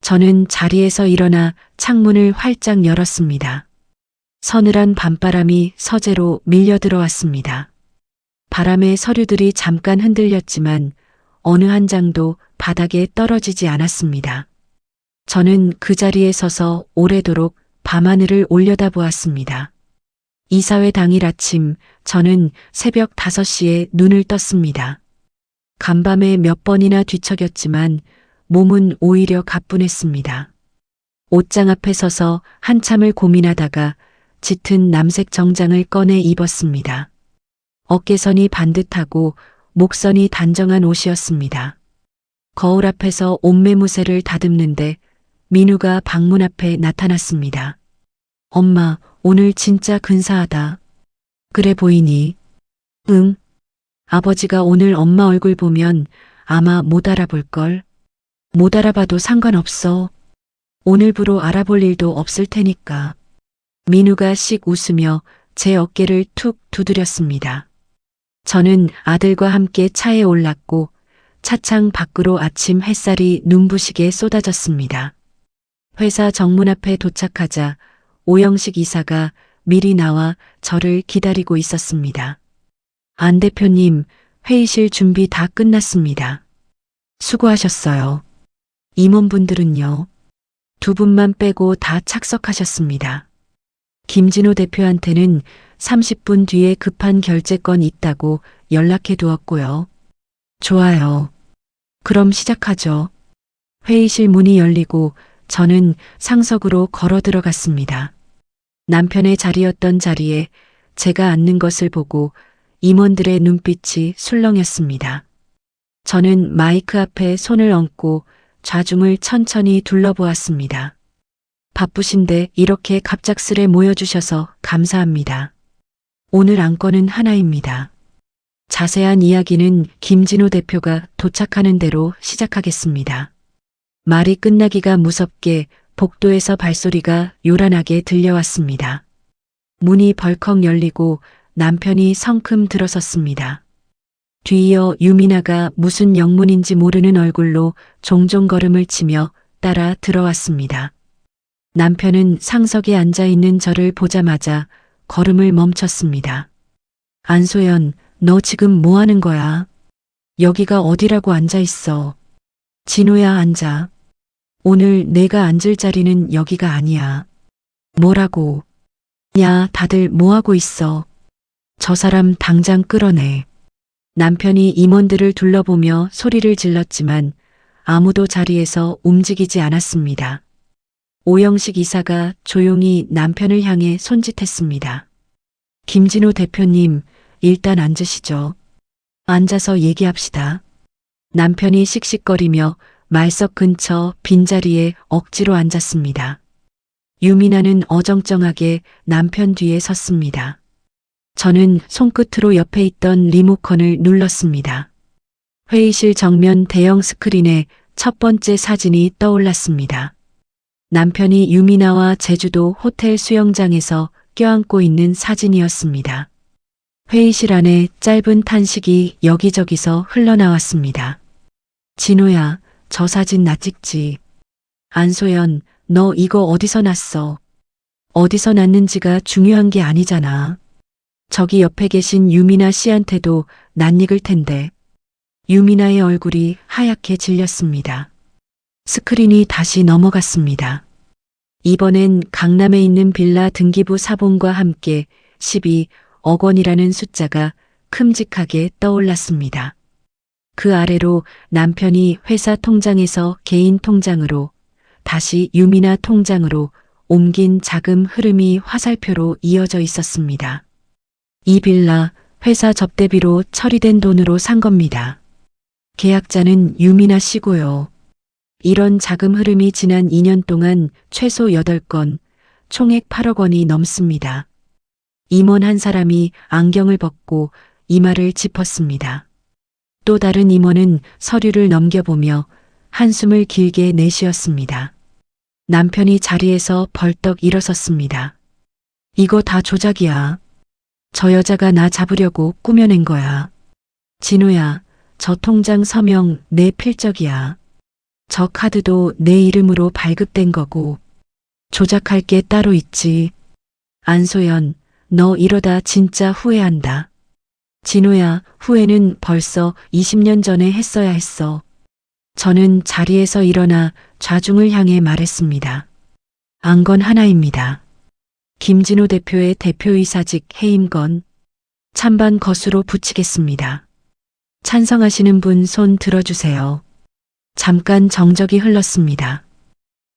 저는 자리에서 일어나 창문을 활짝 열었습니다. 서늘한 밤바람이 서재로 밀려 들어왔습니다. 바람에 서류들이 잠깐 흔들렸지만 어느 한 장도 바닥에 떨어지지 않았습니다. 저는 그 자리에 서서 오래도록 밤하늘을 올려다보았습니다. 이사회 당일 아침 저는 새벽 5시에 눈을 떴습니다. 간밤에 몇 번이나 뒤척였지만 몸은 오히려 가뿐했습니다. 옷장 앞에 서서 한참을 고민하다가 짙은 남색 정장을 꺼내 입었습니다. 어깨선이 반듯하고 목선이 단정한 옷이었습니다. 거울 앞에서 옷매무새를 다듬는데 민우가 방문 앞에 나타났습니다. 엄마, 오늘 진짜 근사하다. 그래 보이니? 응. 아버지가 오늘 엄마 얼굴 보면 아마 못 알아볼걸. 못 알아봐도 상관없어. 오늘부로 알아볼 일도 없을 테니까. 민우가 씩 웃으며 제 어깨를 툭 두드렸습니다. 저는 아들과 함께 차에 올랐고 차창 밖으로 아침 햇살이 눈부시게 쏟아졌습니다. 회사 정문 앞에 도착하자 오영식 이사가 미리 나와 저를 기다리고 있었습니다. 안 대표님, 회의실 준비 다 끝났습니다. 수고하셨어요. 임원분들은요? 두 분만 빼고 다 착석하셨습니다. 김진호 대표한테는 30분 뒤에 급한 결제건 있다고 연락해 두었고요. 좋아요. 그럼 시작하죠. 회의실 문이 열리고 저는 상석으로 걸어 들어갔습니다. 남편의 자리였던 자리에 제가 앉는 것을 보고 임원들의 눈빛이 술렁였습니다. 저는 마이크 앞에 손을 얹고 좌중을 천천히 둘러보았습니다. 바쁘신데 이렇게 갑작스레 모여주셔서 감사합니다. 오늘 안건은 하나입니다. 자세한 이야기는 김진호 대표가 도착하는 대로 시작하겠습니다. 말이 끝나기가 무섭게 복도에서 발소리가 요란하게 들려왔습니다. 문이 벌컥 열리고 남편이 성큼 들어섰습니다. 뒤이어 유미나가 무슨 영문인지 모르는 얼굴로 종종 걸음을 치며 따라 들어왔습니다. 남편은 상석에 앉아 있는 저를 보자마자 걸음을 멈췄습니다. 안소연, 너 지금 뭐 하는 거야? 여기가 어디라고 앉아 있어? 진호야, 앉아. 오늘 내가 앉을 자리는 여기가 아니야. 뭐라고? 야, 다들 뭐 하고 있어? 저 사람 당장 끌어내. 남편이 임원들을 둘러보며 소리를 질렀지만 아무도 자리에서 움직이지 않았습니다. 오영식 이사가 조용히 남편을 향해 손짓했습니다. 김진호 대표님, 일단 앉으시죠. 앉아서 얘기합시다. 남편이 씩씩거리며 말석 근처 빈자리에 억지로 앉았습니다. 유미나는 어정쩡하게 남편 뒤에 섰습니다. 저는 손끝으로 옆에 있던 리모컨을 눌렀습니다. 회의실 정면 대형 스크린에 첫 번째 사진이 떠올랐습니다. 남편이 유미나와 제주도 호텔 수영장에서 껴안고 있는 사진이었습니다. 회의실 안에 짧은 탄식이 여기저기서 흘러나왔습니다. 진호야, 저 사진 나 찍지. 안소연, 너 이거 어디서 났어? 어디서 났는지가 중요한 게 아니잖아. 저기 옆에 계신 유미나 씨한테도 낯익을 텐데. 유미나의 얼굴이 하얗게 질렸습니다. 스크린이 다시 넘어갔습니다. 이번엔 강남에 있는 빌라 등기부 사본과 함께 12억 원이라는 숫자가 큼직하게 떠올랐습니다. 그 아래로 남편이 회사 통장에서 개인 통장으로 다시 유미나 통장으로 옮긴 자금 흐름이 화살표로 이어져 있었습니다. 이 빌라 회사 접대비로 처리된 돈으로 산 겁니다. 계약자는 유미나 씨고요. 이런 자금 흐름이 지난 2년 동안 최소 8건, 총액 8억 원이 넘습니다. 임원 한 사람이 안경을 벗고 이마를 짚었습니다. 또 다른 임원은 서류를 넘겨보며 한숨을 길게 내쉬었습니다. 남편이 자리에서 벌떡 일어섰습니다. 이거 다 조작이야. 저 여자가 나 잡으려고 꾸며낸 거야. 진호야, 저 통장 서명 내 필적이야. 저 카드도 내 이름으로 발급된 거고 조작할 게 따로 있지. 안소연, 너 이러다 진짜 후회한다. 진호야, 후회는 벌써 20년 전에 했어야 했어. 저는 자리에서 일어나 좌중을 향해 말했습니다. 안건 하나입니다. 김진호 대표의 대표이사직 해임건 찬반 거수로 붙이겠습니다. 찬성하시는 분 손 들어주세요. 잠깐 정적이 흘렀습니다.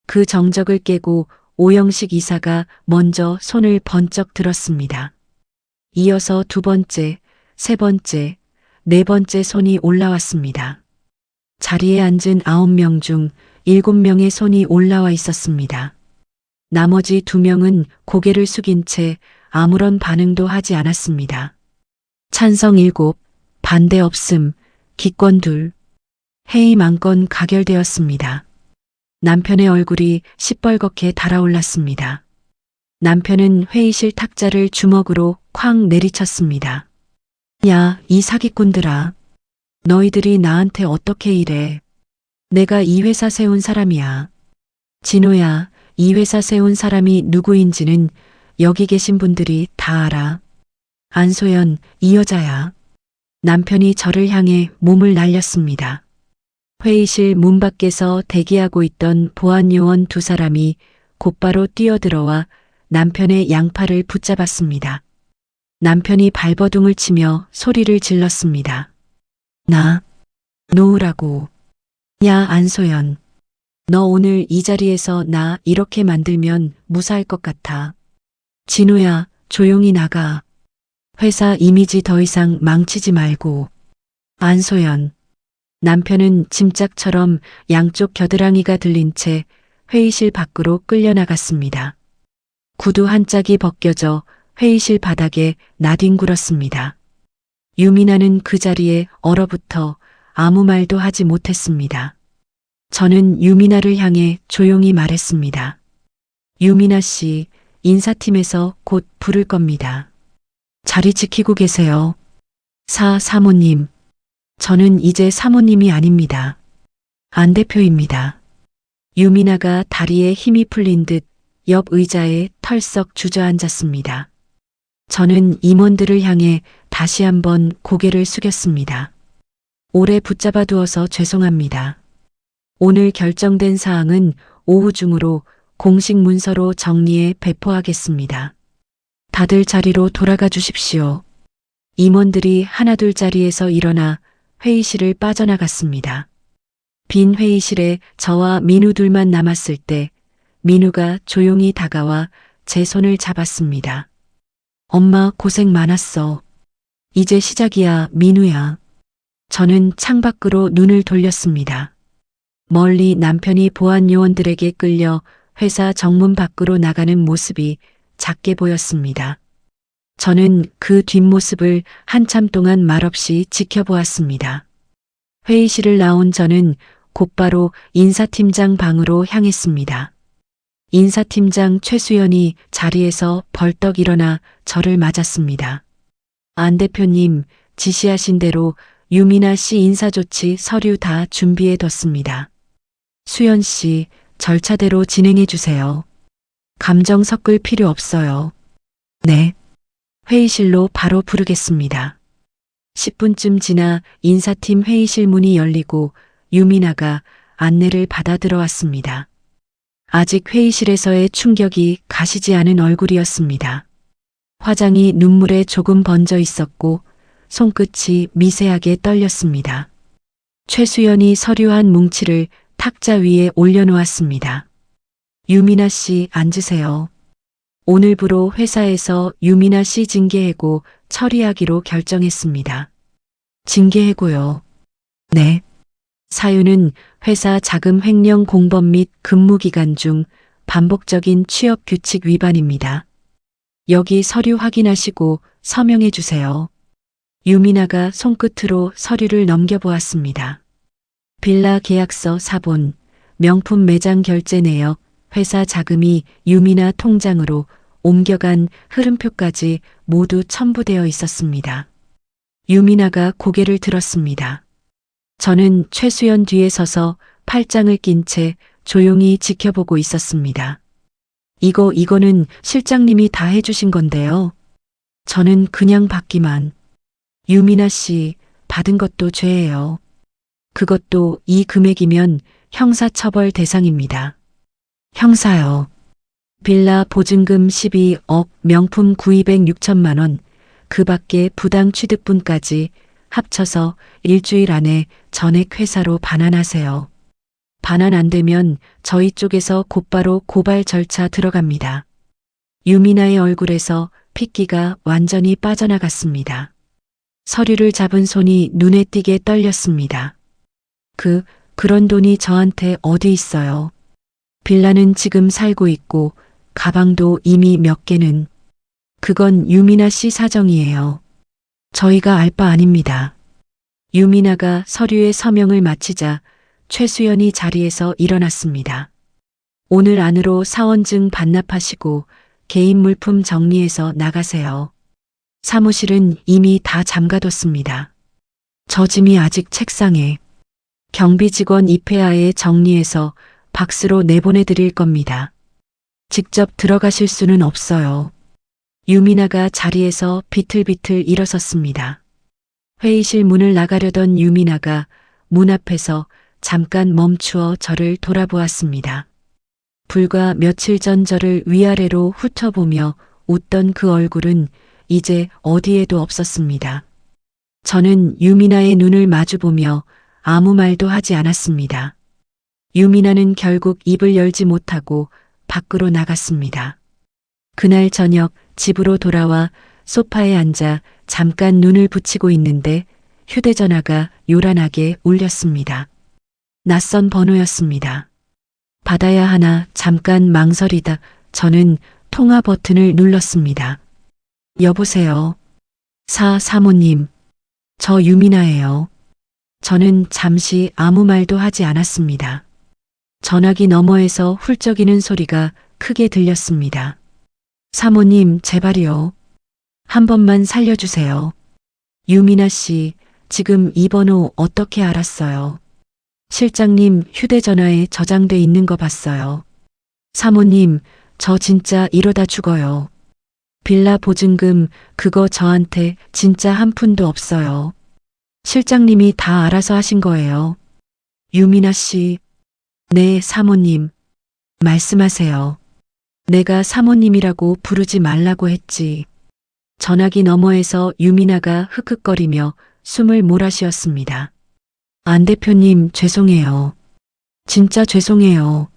그 정적을 깨고 오영식 이사가 먼저 손을 번쩍 들었습니다. 이어서 두 번째, 세 번째, 네 번째 손이 올라왔습니다. 자리에 앉은 9명 중 7명의 손이 올라와 있었습니다. 나머지 2명은 고개를 숙인 채 아무런 반응도 하지 않았습니다. 찬성 7, 반대 없음, 기권 2. 회의 만건 가결되었습니다. 남편의 얼굴이 시뻘겋게 달아올랐습니다. 남편은 회의실 탁자를 주먹으로 쾅 내리쳤습니다. 야, 이 사기꾼들아. 너희들이 나한테 어떻게 이래. 내가 이 회사 세운 사람이야. 진호야, 이 회사 세운 사람이 누구인지는 여기 계신 분들이 다 알아. 안소연, 이 여자야. 남편이 저를 향해 몸을 날렸습니다. 회의실 문 밖에서 대기하고 있던 보안요원 2사람이 곧바로 뛰어들어와 남편의 양팔을 붙잡았습니다. 남편이 발버둥을 치며 소리를 질렀습니다. 나, 놓으라고. 야, 안소연. 너 오늘 이 자리에서 나 이렇게 만들면 무사할 것 같아. 진호야, 조용히 나가. 회사 이미지 더 이상 망치지 말고. 안소연. 남편은 짐짝처럼 양쪽 겨드랑이가 들린 채 회의실 밖으로 끌려나갔습니다. 구두 한 짝이 벗겨져 회의실 바닥에 나뒹굴었습니다. 유미나는 그 자리에 얼어붙어 아무 말도 하지 못했습니다. 저는 유미나를 향해 조용히 말했습니다. 유미나 씨, 인사팀에서 곧 부를 겁니다. 자리 지키고 계세요. 사모님. 저는 이제 사모님이 아닙니다. 안 대표입니다. 유미나가 다리에 힘이 풀린 듯 옆 의자에 털썩 주저앉았습니다. 저는 임원들을 향해 다시 한번 고개를 숙였습니다. 오래 붙잡아 두어서 죄송합니다. 오늘 결정된 사항은 오후 중으로 공식 문서로 정리해 배포하겠습니다. 다들 자리로 돌아가 주십시오. 임원들이 하나둘 자리에서 일어나 회의실을 빠져나갔습니다. 빈 회의실에 저와 민우 둘만 남았을 때 민우가 조용히 다가와 제 손을 잡았습니다. 엄마 고생 많았어. 이제 시작이야, 민우야. 저는 창밖으로 눈을 돌렸습니다. 멀리 남편이 보안 요원들에게 끌려 회사 정문 밖으로 나가는 모습이 작게 보였습니다. 저는 그 뒷모습을 한참 동안 말없이 지켜보았습니다. 회의실을 나온 저는 곧바로 인사팀장 방으로 향했습니다. 인사팀장 최수연이 자리에서 벌떡 일어나 저를 맞았습니다. 안 대표님, 지시하신 대로 유미나 씨 인사조치 서류 다 준비해 뒀습니다. 수연 씨, 절차대로 진행해 주세요. 감정 섞을 필요 없어요. 네. 회의실로 바로 부르겠습니다. 10분쯤 지나 인사팀 회의실 문이 열리고 유미나가 안내를 받아 들어왔습니다. 아직 회의실에서의 충격이 가시지 않은 얼굴이었습니다. 화장이 눈물에 조금 번져 있었고 손끝이 미세하게 떨렸습니다. 최수연이 서류 한 뭉치를 탁자 위에 올려놓았습니다. 유미나 씨 앉으세요. 오늘부로 회사에서 유미나 씨 징계해고 처리하기로 결정했습니다. 징계해고요. 네. 사유는 회사 자금 횡령 공범 및 근무 기간 중 반복적인 취업 규칙 위반입니다. 여기 서류 확인하시고 서명해 주세요. 유미나가 손끝으로 서류를 넘겨보았습니다. 빌라 계약서 사본, 명품 매장 결제 내역, 회사 자금이 유미나 통장으로 옮겨간 흐름표까지 모두 첨부되어 있었습니다. 유미나가 고개를 들었습니다. 저는 최수연 뒤에 서서 팔짱을 낀 채 조용히 지켜보고 있었습니다. 이거는 실장님이 다 해주신 건데요. 저는 그냥 받기만. 유미나 씨, 받은 것도 죄예요. 그것도 이 금액이면 형사처벌 대상입니다. 형사요. 빌라 보증금 12억, 명품 구입액 6천만 원, 그 밖에 부당 취득분까지 합쳐서 일주일 안에 전액 회사로 반환하세요. 반환 안 되면 저희 쪽에서 곧바로 고발 절차 들어갑니다. 유미나의 얼굴에서 핏기가 완전히 빠져나갔습니다. 서류를 잡은 손이 눈에 띄게 떨렸습니다. 그런 돈이 저한테 어디 있어요? 빌라는 지금 살고 있고 가방도 이미 몇 개는. 그건 유미나 씨 사정이에요. 저희가 알 바 아닙니다. 유미나가 서류에 서명을 마치자 최수연이 자리에서 일어났습니다. 오늘 안으로 사원증 반납하시고 개인 물품 정리해서 나가세요. 사무실은 이미 다 잠가뒀습니다. 저 짐이 아직 책상에. 경비 직원 입회하에 정리해서 박스로 내보내드릴 겁니다. 직접 들어가실 수는 없어요. 유미나가 자리에서 비틀비틀 일어섰습니다. 회의실 문을 나가려던 유미나가 문 앞에서 잠깐 멈추어 저를 돌아보았습니다. 불과 며칠 전 저를 위아래로 훑어보며 웃던 그 얼굴은 이제 어디에도 없었습니다. 저는 유미나의 눈을 마주보며 아무 말도 하지 않았습니다. 유미나는 결국 입을 열지 못하고 밖으로 나갔습니다. 그날 저녁 집으로 돌아와 소파에 앉아 잠깐 눈을 붙이고 있는데 휴대전화가 요란하게 울렸습니다. 낯선 번호였습니다. 받아야 하나 잠깐 망설이다 저는 통화 버튼을 눌렀습니다. 여보세요. 사모님. 저 유미나예요. 저는 잠시 아무 말도 하지 않았습니다. 전화기 너머에서 훌쩍이는 소리가 크게 들렸습니다. 사모님, 제발이요. 한 번만 살려주세요. 유미나 씨, 지금 이 번호 어떻게 알았어요? 실장님 휴대전화에 저장돼 있는 거 봤어요. 사모님, 저 진짜 이러다 죽어요. 빌라 보증금 그거 저한테 진짜 한 푼도 없어요. 실장님이 다 알아서 하신 거예요. 유미나 씨. 네, 사모님. 말씀하세요. 내가 사모님이라고 부르지 말라고 했지. 전화기 너머에서 유미나가 흑흑거리며 숨을 몰아쉬었습니다. 안 대표님, 죄송해요. 진짜 죄송해요.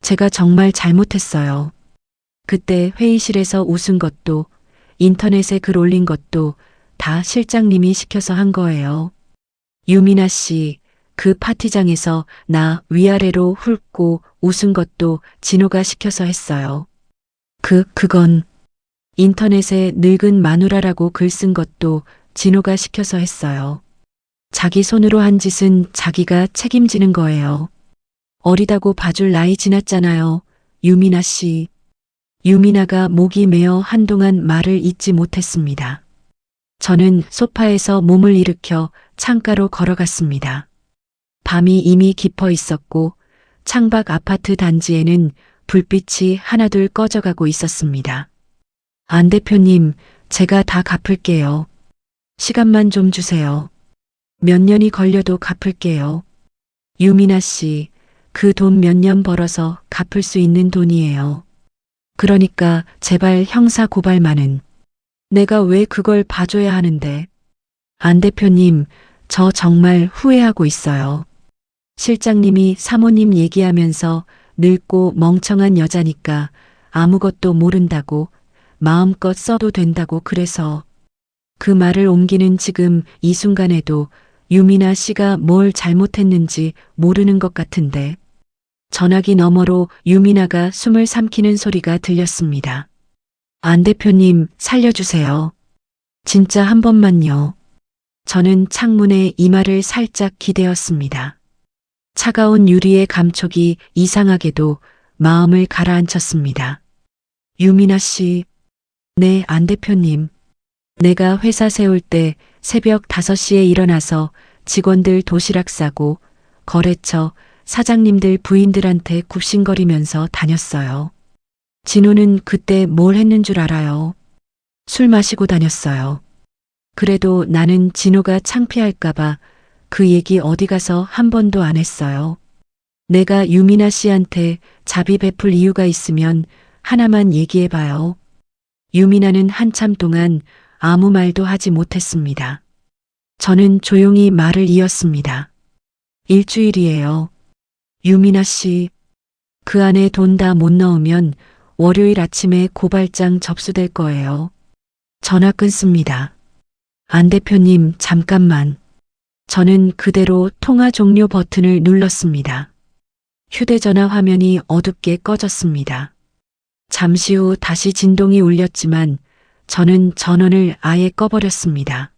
제가 정말 잘못했어요. 그때 회의실에서 웃은 것도 인터넷에 글 올린 것도 다 실장님이 시켜서 한 거예요. 유미나 씨, 그 파티장에서 나 위아래로 훑고 웃은 것도 진호가 시켜서 했어요. 그건 인터넷에 늙은 마누라라고 글 쓴 것도 진호가 시켜서 했어요. 자기 손으로 한 짓은 자기가 책임지는 거예요. 어리다고 봐줄 나이 지났잖아요. 유미나 씨. 유미나가 목이 메어 한동안 말을 잇지 못했습니다. 저는 소파에서 몸을 일으켜 창가로 걸어갔습니다. 밤이 이미 깊어 있었고 창밖 아파트 단지에는 불빛이 하나둘 꺼져가고 있었습니다. 안 대표님, 제가 다 갚을게요. 시간만 좀 주세요. 몇 년이 걸려도 갚을게요. 유미나 씨, 그 돈 몇 년 벌어서 갚을 수 있는 돈이에요. 그러니까 제발 형사 고발만은. 내가 왜 그걸 봐줘야 하는데. 안 대표님, 저 정말 후회하고 있어요. 실장님이 사모님 얘기하면서 늙고 멍청한 여자니까 아무것도 모른다고 마음껏 써도 된다고 그래서 그 말을 옮기는 지금 이 순간에도 유미나 씨가 뭘 잘못했는지 모르는 것 같은데 전화기 너머로 유미나가 숨을 삼키는 소리가 들렸습니다. 안 대표님 살려주세요. 진짜 한 번만요. 저는 창문에 이마를 살짝 기대었습니다. 차가운 유리의 감촉이 이상하게도 마음을 가라앉혔습니다. 유미나 씨. 네, 안 대표님. 내가 회사 세울 때 새벽 5시에 일어나서 직원들 도시락 싸고 거래처 사장님들 부인들한테 굽신거리면서 다녔어요. 진호는 그때 뭘 했는 줄 알아요? 술 마시고 다녔어요. 그래도 나는 진호가 창피할까봐 그 얘기 어디 가서 한 번도 안 했어요. 내가 유미나 씨한테 자비 베풀 이유가 있으면 하나만 얘기해봐요. 유미나는 한참 동안 아무 말도 하지 못했습니다. 저는 조용히 말을 이었습니다. 일주일이에요. 유미나 씨, 그 안에 돈 다 못 넣으면 월요일 아침에 고발장 접수될 거예요. 전화 끊습니다. 안 대표님, 잠깐만. 저는 그대로 통화 종료 버튼을 눌렀습니다. 휴대전화 화면이 어둡게 꺼졌습니다. 잠시 후 다시 진동이 울렸지만 저는 전원을 아예 꺼버렸습니다.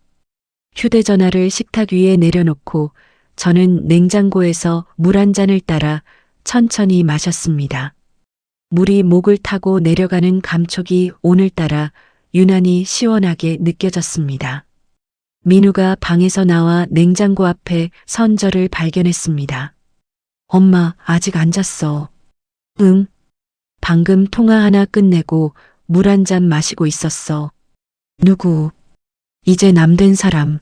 휴대전화를 식탁 위에 내려놓고 저는 냉장고에서 물 한 잔을 따라 천천히 마셨습니다. 물이 목을 타고 내려가는 감촉이 오늘따라 유난히 시원하게 느껴졌습니다. 민우가 방에서 나와 냉장고 앞에 선 저를 발견했습니다. 엄마, 아직 안 잤어. 응. 방금 통화 하나 끝내고 물 한 잔 마시고 있었어. 누구? 이제 남된 사람.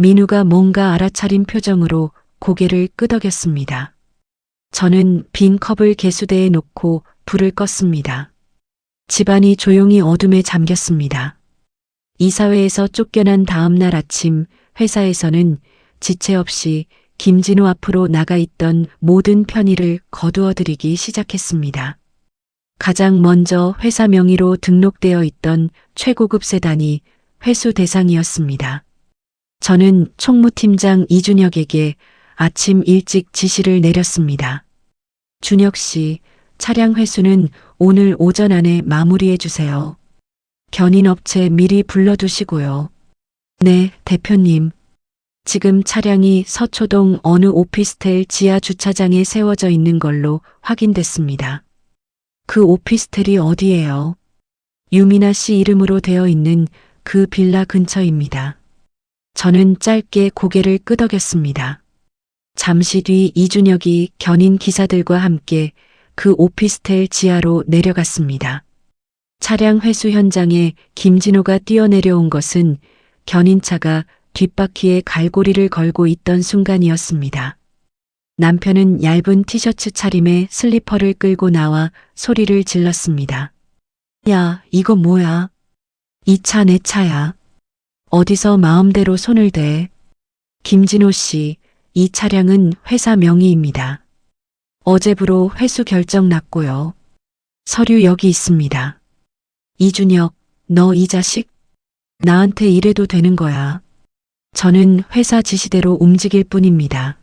민우가 뭔가 알아차린 표정으로 고개를 끄덕였습니다. 저는 빈 컵을 개수대에 놓고 불을 껐습니다. 집안이 조용히 어둠에 잠겼습니다. 이사회에서 쫓겨난 다음 날 아침 회사에서는 지체 없이 김진호 앞으로 나가 있던 모든 편의를 거두어들이기 시작했습니다. 가장 먼저 회사 명의로 등록되어 있던 최고급 세단이 회수 대상이었습니다. 저는 총무팀장 이준혁에게 아침 일찍 지시를 내렸습니다. 준혁 씨, 차량 회수는 오늘 오전 안에 마무리해 주세요. 견인업체 미리 불러두시고요. 네, 대표님. 지금 차량이 서초동 어느 오피스텔 지하 주차장에 세워져 있는 걸로 확인됐습니다. 그 오피스텔이 어디예요? 유미나 씨 이름으로 되어 있는 그 빌라 근처입니다. 저는 짧게 고개를 끄덕였습니다. 잠시 뒤 이준혁이 견인 기사들과 함께 그 오피스텔 지하로 내려갔습니다. 차량 회수 현장에 김진호가 뛰어내려온 것은 견인차가 뒷바퀴에 갈고리를 걸고 있던 순간이었습니다. 남편은 얇은 티셔츠 차림에 슬리퍼를 끌고 나와 소리를 질렀습니다. 야, 이거 뭐야? 이 차 내 차야. 어디서 마음대로 손을 대. 김진호 씨, 이 차량은 회사 명의입니다. 어제부로 회수 결정 났고요. 서류 여기 있습니다. 이준혁, 너 이 자식? 나한테 이래도 되는 거야. 저는 회사 지시대로 움직일 뿐입니다.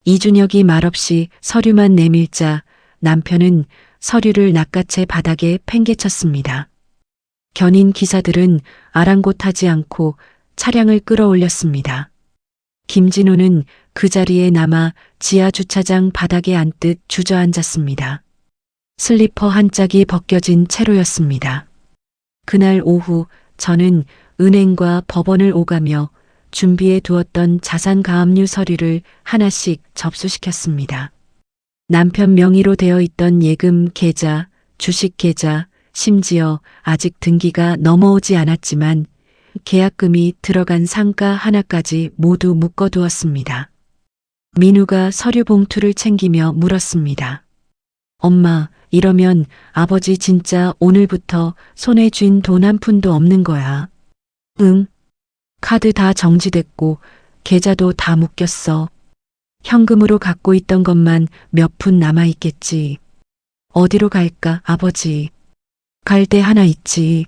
이준혁이 말없이 서류만 내밀자 남편은 서류를 낚아채 바닥에 팽개쳤습니다. 견인 기사들은 아랑곳하지 않고 차량을 끌어올렸습니다. 김진호는 그 자리에 남아 지하 주차장 바닥에 앉듯 주저앉았습니다. 슬리퍼 한 짝이 벗겨진 채로였습니다. 그날 오후 저는 은행과 법원을 오가며 준비해 두었던 자산가압류 서류를 하나씩 접수시켰습니다. 남편 명의로 되어 있던 예금 계좌, 주식 계좌, 심지어 아직 등기가 넘어오지 않았지만 계약금이 들어간 상가 하나까지 모두 묶어두었습니다. 민우가 서류 봉투를 챙기며 물었습니다. 엄마, 이러면 아버지 진짜 오늘부터 손에 쥔 돈 한 푼도 없는 거야. 응. 카드 다 정지됐고 계좌도 다 묶였어. 현금으로 갖고 있던 것만 몇 푼 남아있겠지. 어디로 갈까, 아버지? 갈 데 하나 있지.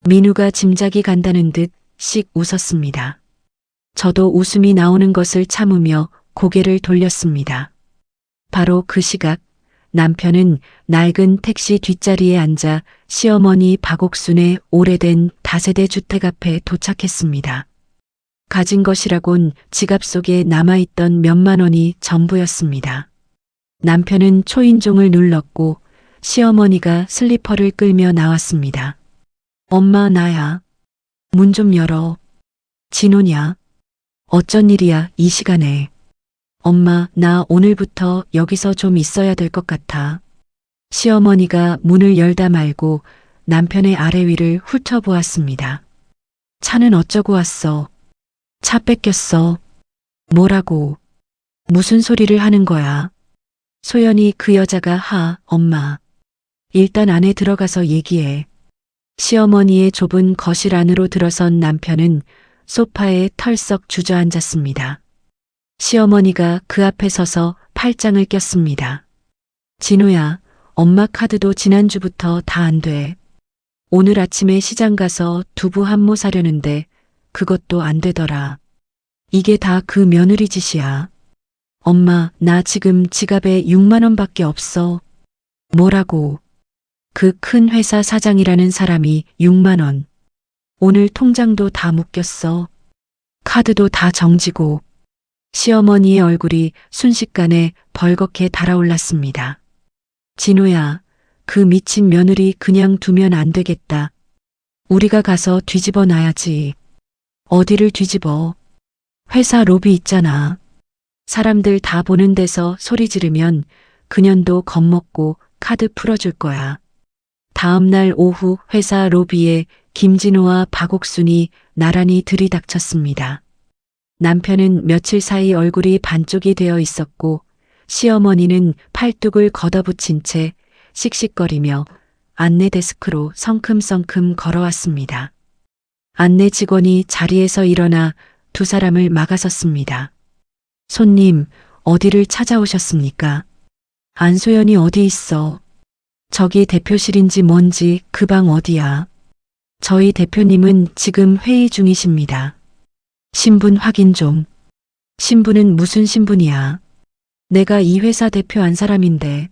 민우가 짐작이 간다는 듯 씩 웃었습니다. 저도 웃음이 나오는 것을 참으며 고개를 돌렸습니다. 바로 그 시각 남편은 낡은 택시 뒷자리에 앉아 시어머니 박옥순의 오래된 다세대 주택 앞에 도착했습니다. 가진 것이라곤 지갑 속에 남아있던 몇만 원이 전부였습니다. 남편은 초인종을 눌렀고 시어머니가 슬리퍼를 끌며 나왔습니다. 엄마, 나야. 문 좀 열어. 진호냐? 어쩐 일이야, 이 시간에. 엄마, 나 오늘부터 여기서 좀 있어야 될 것 같아. 시어머니가 문을 열다 말고 남편의 아래 위를 훑어보았습니다. 차는 어쩌고 왔어? 차 뺏겼어. 뭐라고? 무슨 소리를 하는 거야? 소연이 그 여자가 엄마. 일단 안에 들어가서 얘기해. 시어머니의 좁은 거실 안으로 들어선 남편은 소파에 털썩 주저앉았습니다. 시어머니가 그 앞에 서서 팔짱을 꼈습니다. 진우야, 엄마 카드도 지난주부터 다 안 돼. 오늘 아침에 시장 가서 두부 한 모 사려는데 그것도 안 되더라. 이게 다 그 며느리 짓이야. 엄마, 나 지금 지갑에 6만 원밖에 없어. 뭐라고? 그 큰 회사 사장이라는 사람이 6만 원. 오늘 통장도 다 묶였어. 카드도 다 정지고. 시어머니의 얼굴이 순식간에 벌겋게 달아올랐습니다. 진우야, 그 미친 며느리 그냥 두면 안 되겠다. 우리가 가서 뒤집어 놔야지. 어디를 뒤집어? 회사 로비 있잖아. 사람들 다 보는 데서 소리 지르면 그년도 겁먹고 카드 풀어줄 거야. 다음 날 오후 회사 로비에 김진우와 박옥순이 나란히 들이닥쳤습니다. 남편은 며칠 사이 얼굴이 반쪽이 되어 있었고 시어머니는 팔뚝을 걷어붙인 채 씩씩거리며 안내 데스크로 성큼성큼 걸어왔습니다. 안내 직원이 자리에서 일어나 두 사람을 막아섰습니다. 손님, 어디를 찾아오셨습니까? 안소연이 어디 있어? 저기 대표실인지 뭔지 그 방 어디야? 저희 대표님은 지금 회의 중이십니다. 신분 확인 좀. 신분은 무슨 신분이야? 내가 이 회사 대표 안 사람인데.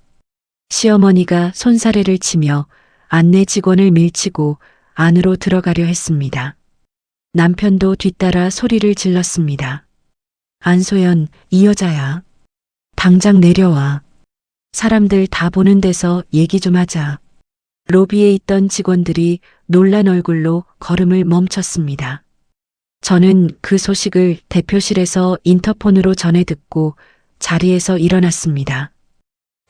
시어머니가 손사래를 치며 안내 직원을 밀치고 안으로 들어가려 했습니다. 남편도 뒤따라 소리를 질렀습니다. 안소연, 이 여자야. 당장 내려와. 사람들 다 보는 데서 얘기 좀 하자. 로비에 있던 직원들이 놀란 얼굴로 걸음을 멈췄습니다. 저는 그 소식을 대표실에서 인터폰으로 전해 듣고 자리에서 일어났습니다.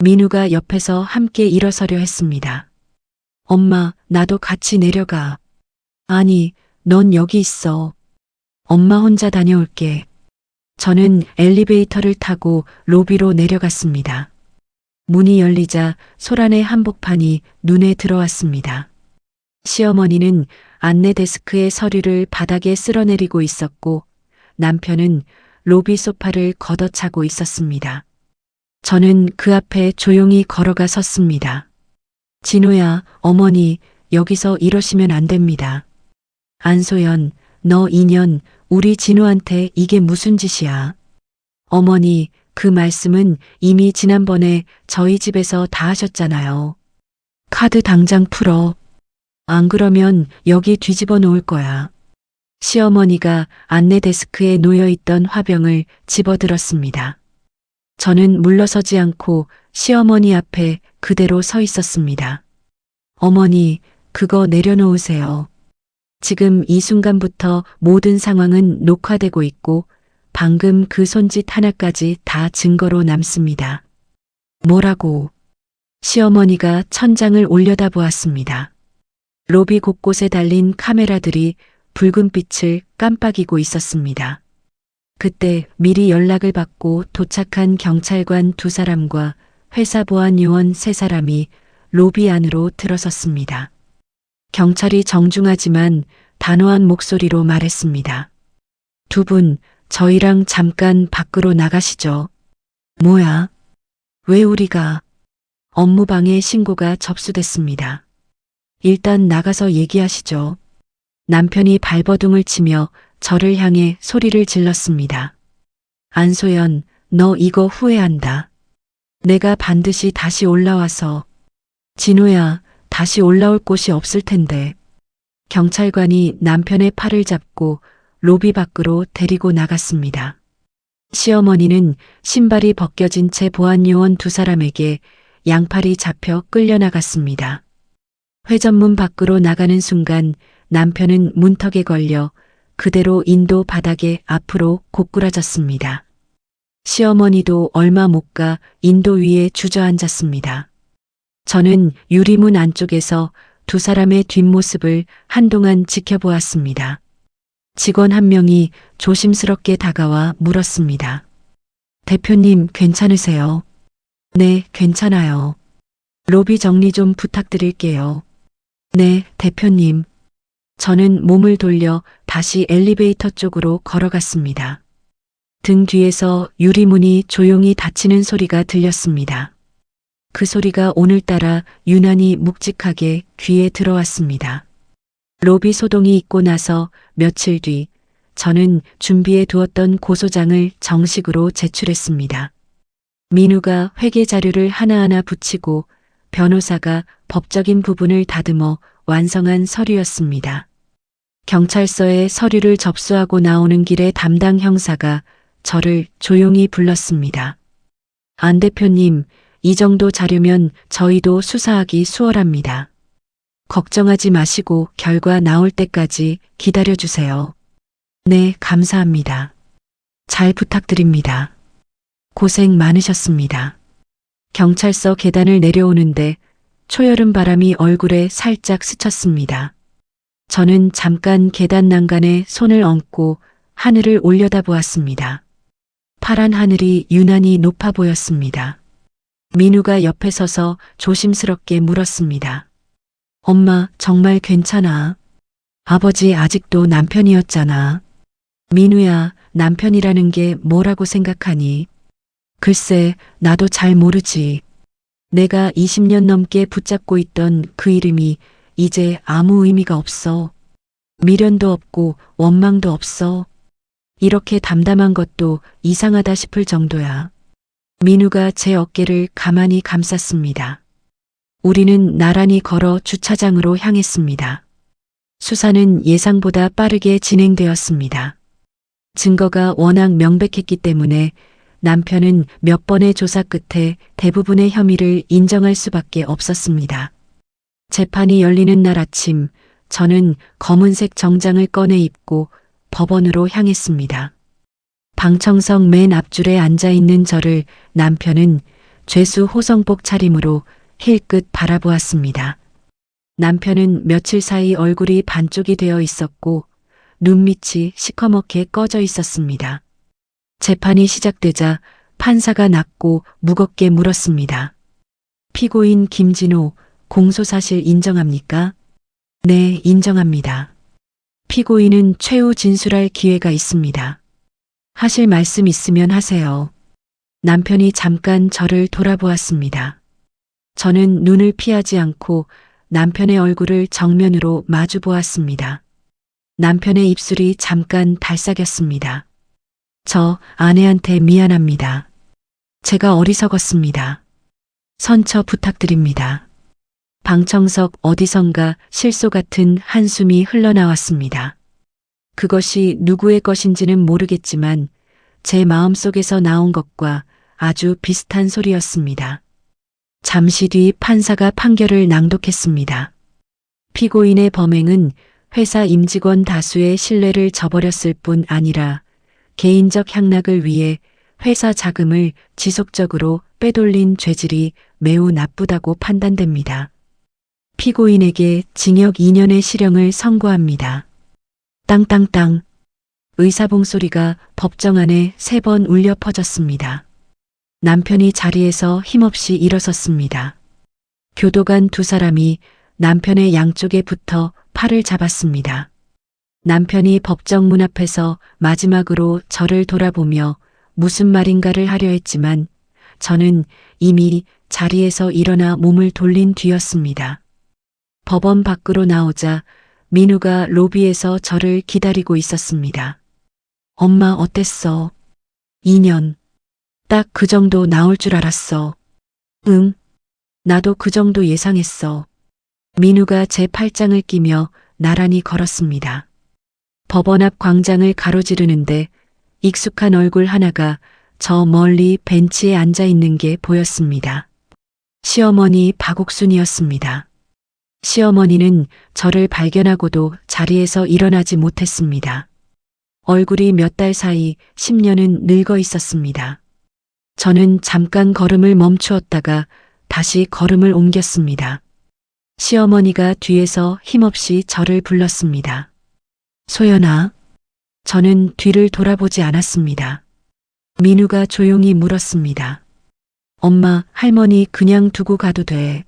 민우가 옆에서 함께 일어서려 했습니다. 엄마, 나도 같이 내려가. 아니, 넌 여기 있어. 엄마 혼자 다녀올게. 저는 엘리베이터를 타고 로비로 내려갔습니다. 문이 열리자 소란의 한복판이 눈에 들어왔습니다. 시어머니는 안내 데스크의 서류를 바닥에 쓸어내리고 있었고 남편은 로비 소파를 걷어차고 있었습니다. 저는 그 앞에 조용히 걸어가 섰습니다. 진우야, 어머니, 여기서 이러시면 안 됩니다. 안소연, 너 인연, 우리 진우한테 이게 무슨 짓이야? 어머니, 그 말씀은 이미 지난번에 저희 집에서 다 하셨잖아요. 카드 당장 풀어. 안 그러면 여기 뒤집어 놓을 거야. 시어머니가 안내 데스크에 놓여있던 화병을 집어들었습니다. 저는 물러서지 않고 시어머니 앞에 그대로 서 있었습니다. 어머니, 그거 내려놓으세요. 지금 이 순간부터 모든 상황은 녹화되고 있고 방금 그 손짓 하나까지 다 증거로 남습니다. 뭐라고? 시어머니가 천장을 올려다보았습니다. 로비 곳곳에 달린 카메라들이 붉은 빛을 깜빡이고 있었습니다. 그때 미리 연락을 받고 도착한 경찰관 두 사람과 회사 보안 요원 세 사람이 로비 안으로 들어섰습니다. 경찰이 정중하지만 단호한 목소리로 말했습니다. 두 분, 저희랑 잠깐 밖으로 나가시죠. 뭐야? 왜 우리가? 업무방해 신고가 접수됐습니다. 일단 나가서 얘기하시죠. 남편이 발버둥을 치며 저를 향해 소리를 질렀습니다. 안소연, 너 이거 후회한다. 내가 반드시 다시 올라와서. 진호야, 다시 올라올 곳이 없을 텐데. 경찰관이 남편의 팔을 잡고 로비 밖으로 데리고 나갔습니다. 시어머니는 신발이 벗겨진 채 보안요원 두 사람에게 양팔이 잡혀 끌려나갔습니다. 회전문 밖으로 나가는 순간 남편은 문턱에 걸려 그대로 인도 바닥에 앞으로 고꾸라졌습니다. 시어머니도 얼마 못 가 인도 위에 주저앉았습니다. 저는 유리문 안쪽에서 두 사람의 뒷모습을 한동안 지켜보았습니다. 직원 한 명이 조심스럽게 다가와 물었습니다. 대표님, 괜찮으세요? 네, 괜찮아요. 로비 정리 좀 부탁드릴게요. 네, 대표님. 저는 몸을 돌려 다시 엘리베이터 쪽으로 걸어갔습니다. 등 뒤에서 유리문이 조용히 닫히는 소리가 들렸습니다. 그 소리가 오늘따라 유난히 묵직하게 귀에 들어왔습니다. 로비 소동이 있고 나서 며칠 뒤 저는 준비해 두었던 고소장을 정식으로 제출했습니다. 민우가 회계 자료를 하나하나 붙이고 변호사가 법적인 부분을 다듬어 완성한 서류였습니다. 경찰서에 서류를 접수하고 나오는 길에 담당 형사가 저를 조용히 불렀습니다. 안 대표님, 이 정도 자료면 저희도 수사하기 수월합니다. 걱정하지 마시고 결과 나올 때까지 기다려주세요. 네, 감사합니다. 잘 부탁드립니다. 고생 많으셨습니다. 경찰서 계단을 내려오는데 초여름 바람이 얼굴에 살짝 스쳤습니다. 저는 잠깐 계단 난간에 손을 얹고 하늘을 올려다보았습니다. 파란 하늘이 유난히 높아 보였습니다. 민우가 옆에 서서 조심스럽게 물었습니다. 엄마, 정말 괜찮아? 아버지 아직도 남편이었잖아. 민우야, 남편이라는 게 뭐라고 생각하니? 글쎄, 나도 잘 모르지. 내가 20년 넘게 붙잡고 있던 그 이름이 이제 아무 의미가 없어. 미련도 없고 원망도 없어. 이렇게 담담한 것도 이상하다 싶을 정도야. 민우가 제 어깨를 가만히 감쌌습니다. 우리는 나란히 걸어 주차장으로 향했습니다. 수사는 예상보다 빠르게 진행되었습니다. 증거가 워낙 명백했기 때문에 남편은 몇 번의 조사 끝에 대부분의 혐의를 인정할 수밖에 없었습니다. 재판이 열리는 날 아침, 저는 검은색 정장을 꺼내 입고 법원으로 향했습니다. 방청석 맨 앞줄에 앉아있는 저를 남편은 죄수 호성복 차림으로 힐끗 바라보았습니다. 남편은 며칠 사이 얼굴이 반쪽이 되어 있었고 눈밑이 시커멓게 꺼져 있었습니다. 재판이 시작되자 판사가 낮고 무겁게 물었습니다. 피고인 김진호, 공소사실 인정합니까? 네, 인정합니다. 피고인은 최후 진술할 기회가 있습니다. 하실 말씀 있으면 하세요. 남편이 잠깐 저를 돌아보았습니다. 저는 눈을 피하지 않고 남편의 얼굴을 정면으로 마주 보았습니다. 남편의 입술이 잠깐 달싹였습니다. 저 아내한테 미안합니다. 제가 어리석었습니다. 선처 부탁드립니다. 방청석 어디선가 실소 같은 한숨이 흘러나왔습니다. 그것이 누구의 것인지는 모르겠지만 제 마음속에서 나온 것과 아주 비슷한 소리였습니다. 잠시 뒤 판사가 판결을 낭독했습니다. 피고인의 범행은 회사 임직원 다수의 신뢰를 저버렸을 뿐 아니라 개인적 향락을 위해 회사 자금을 지속적으로 빼돌린 죄질이 매우 나쁘다고 판단됩니다. 피고인에게 징역 2년의 실형을 선고합니다. 땅땅땅. 의사봉 소리가 법정 안에 3번 울려 퍼졌습니다. 남편이 자리에서 힘없이 일어섰습니다. 교도관 2사람이 남편의 양쪽에 붙어 팔을 잡았습니다. 남편이 법정 문 앞에서 마지막으로 저를 돌아보며 무슨 말인가를 하려 했지만 저는 이미 자리에서 일어나 몸을 돌린 뒤였습니다. 법원 밖으로 나오자 민우가 로비에서 저를 기다리고 있었습니다. 엄마 어땠어? 2년. 딱 그 정도 나올 줄 알았어. 응. 나도 그 정도 예상했어. 민우가 제 팔짱을 끼며 나란히 걸었습니다. 법원 앞 광장을 가로지르는데 익숙한 얼굴 하나가 저 멀리 벤치에 앉아 있는 게 보였습니다. 시어머니 박옥순이었습니다. 시어머니는 저를 발견하고도 자리에서 일어나지 못했습니다. 얼굴이 몇 달 사이 10년은 늙어 있었습니다. 저는 잠깐 걸음을 멈추었다가 다시 걸음을 옮겼습니다. 시어머니가 뒤에서 힘없이 저를 불렀습니다. 소연아. 저는 뒤를 돌아보지 않았습니다. 민우가 조용히 물었습니다. 엄마, 할머니 그냥 두고 가도 돼.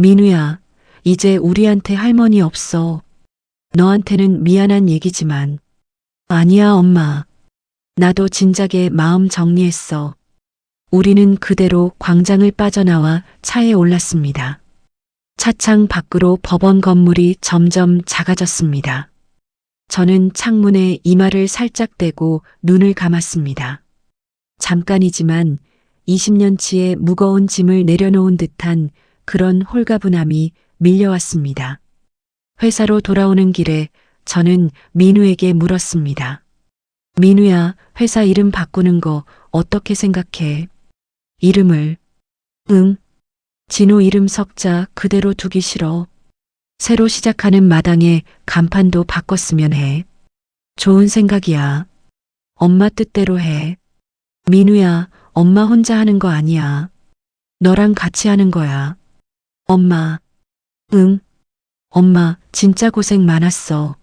민우야, 이제 우리한테 할머니 없어. 너한테는 미안한 얘기지만. 아니야, 엄마. 나도 진작에 마음 정리했어. 우리는 그대로 광장을 빠져나와 차에 올랐습니다. 차창 밖으로 법원 건물이 점점 작아졌습니다. 저는 창문에 이마를 살짝 대고 눈을 감았습니다. 잠깐이지만 20년치의 무거운 짐을 내려놓은 듯한 그런 홀가분함이 밀려왔습니다. 회사로 돌아오는 길에 저는 민우에게 물었습니다. 민우야, 회사 이름 바꾸는 거 어떻게 생각해? 이름을. 응. 진호 이름 석자 그대로 두기 싫어. 새로 시작하는 마당에 간판도 바꿨으면 해. 좋은 생각이야. 엄마 뜻대로 해. 민우야, 엄마 혼자 하는 거 아니야. 너랑 같이 하는 거야. 엄마. 응. 엄마, 진짜 고생 많았어.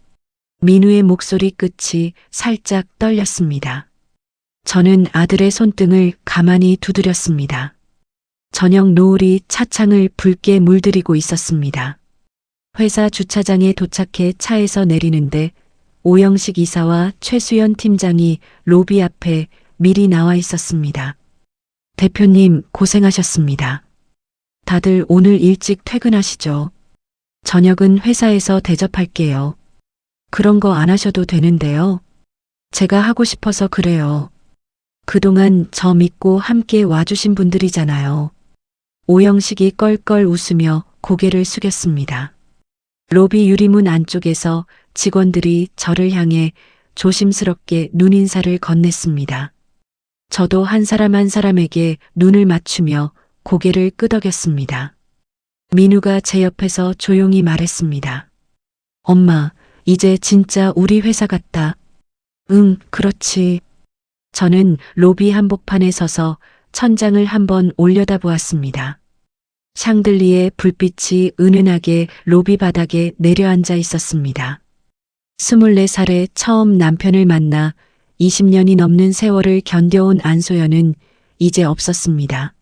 민우의 목소리 끝이 살짝 떨렸습니다. 저는 아들의 손등을 가만히 두드렸습니다. 저녁 노을이 차창을 붉게 물들이고 있었습니다. 회사 주차장에 도착해 차에서 내리는데 오영식 이사와 최수연 팀장이 로비 앞에 미리 나와 있었습니다. 대표님 고생하셨습니다. 다들 오늘 일찍 퇴근하시죠? 저녁은 회사에서 대접할게요. 그런 거 안 하셔도 되는데요. 제가 하고 싶어서 그래요. 그동안 저 믿고 함께 와주신 분들이잖아요. 오영식이 껄껄 웃으며 고개를 숙였습니다. 로비 유리문 안쪽에서 직원들이 저를 향해 조심스럽게 눈인사를 건넸습니다. 저도 한 사람 한 사람에게 눈을 맞추며 고개를 끄덕였습니다. 민우가 제 옆에서 조용히 말했습니다. 엄마, 이제 진짜 우리 회사 같다. 응, 그렇지. 저는 로비 한복판에 서서 천장을 한번 올려다보았습니다. 샹들리에 불빛이 은은하게 로비 바닥에 내려앉아 있었습니다. 24살에 처음 남편을 만나 20년이 넘는 세월을 견뎌온 안소연은 이제 없었습니다.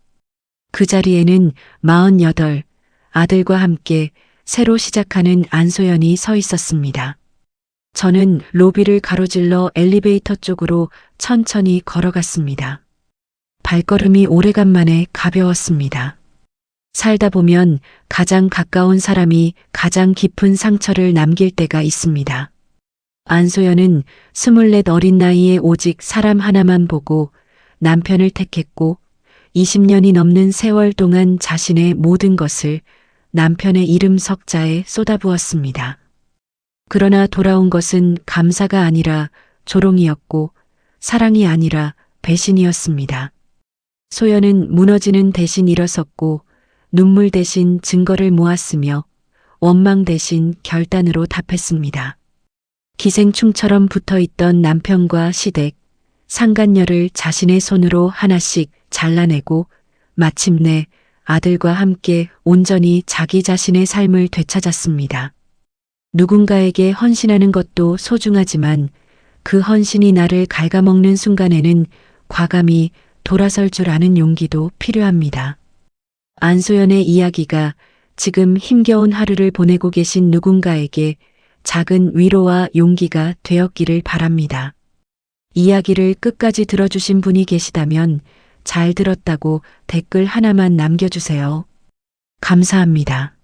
그 자리에는 48 아들과 함께 새로 시작하는 안소연이 서 있었습니다. 저는 로비를 가로질러 엘리베이터 쪽으로 천천히 걸어갔습니다. 발걸음이 오래간만에 가벼웠습니다. 살다 보면 가장 가까운 사람이 가장 깊은 상처를 남길 때가 있습니다. 안소연은 24 어린 나이에 오직 사람 하나만 보고 남편을 택했고 20년이 넘는 세월 동안 자신의 모든 것을 남편의 이름 석자에 쏟아부었습니다. 그러나 돌아온 것은 감사가 아니라 조롱이었고 사랑이 아니라 배신이었습니다. 소연은 무너지는 대신 일어섰고 눈물 대신 증거를 모았으며 원망 대신 결단으로 답했습니다. 기생충처럼 붙어있던 남편과 시댁, 상간녀를 자신의 손으로 하나씩 잘라내고 마침내 아들과 함께 온전히 자기 자신의 삶을 되찾았습니다. 누군가에게 헌신하는 것도 소중하지만 그 헌신이 나를 갉아먹는 순간에는 과감히 돌아설 줄 아는 용기도 필요합니다. 안소연의 이야기가 지금 힘겨운 하루를 보내고 계신 누군가에게 작은 위로와 용기가 되었기를 바랍니다. 이야기를 끝까지 들어주신 분이 계시다면 잘 들었다고 댓글 하나만 남겨주세요. 감사합니다.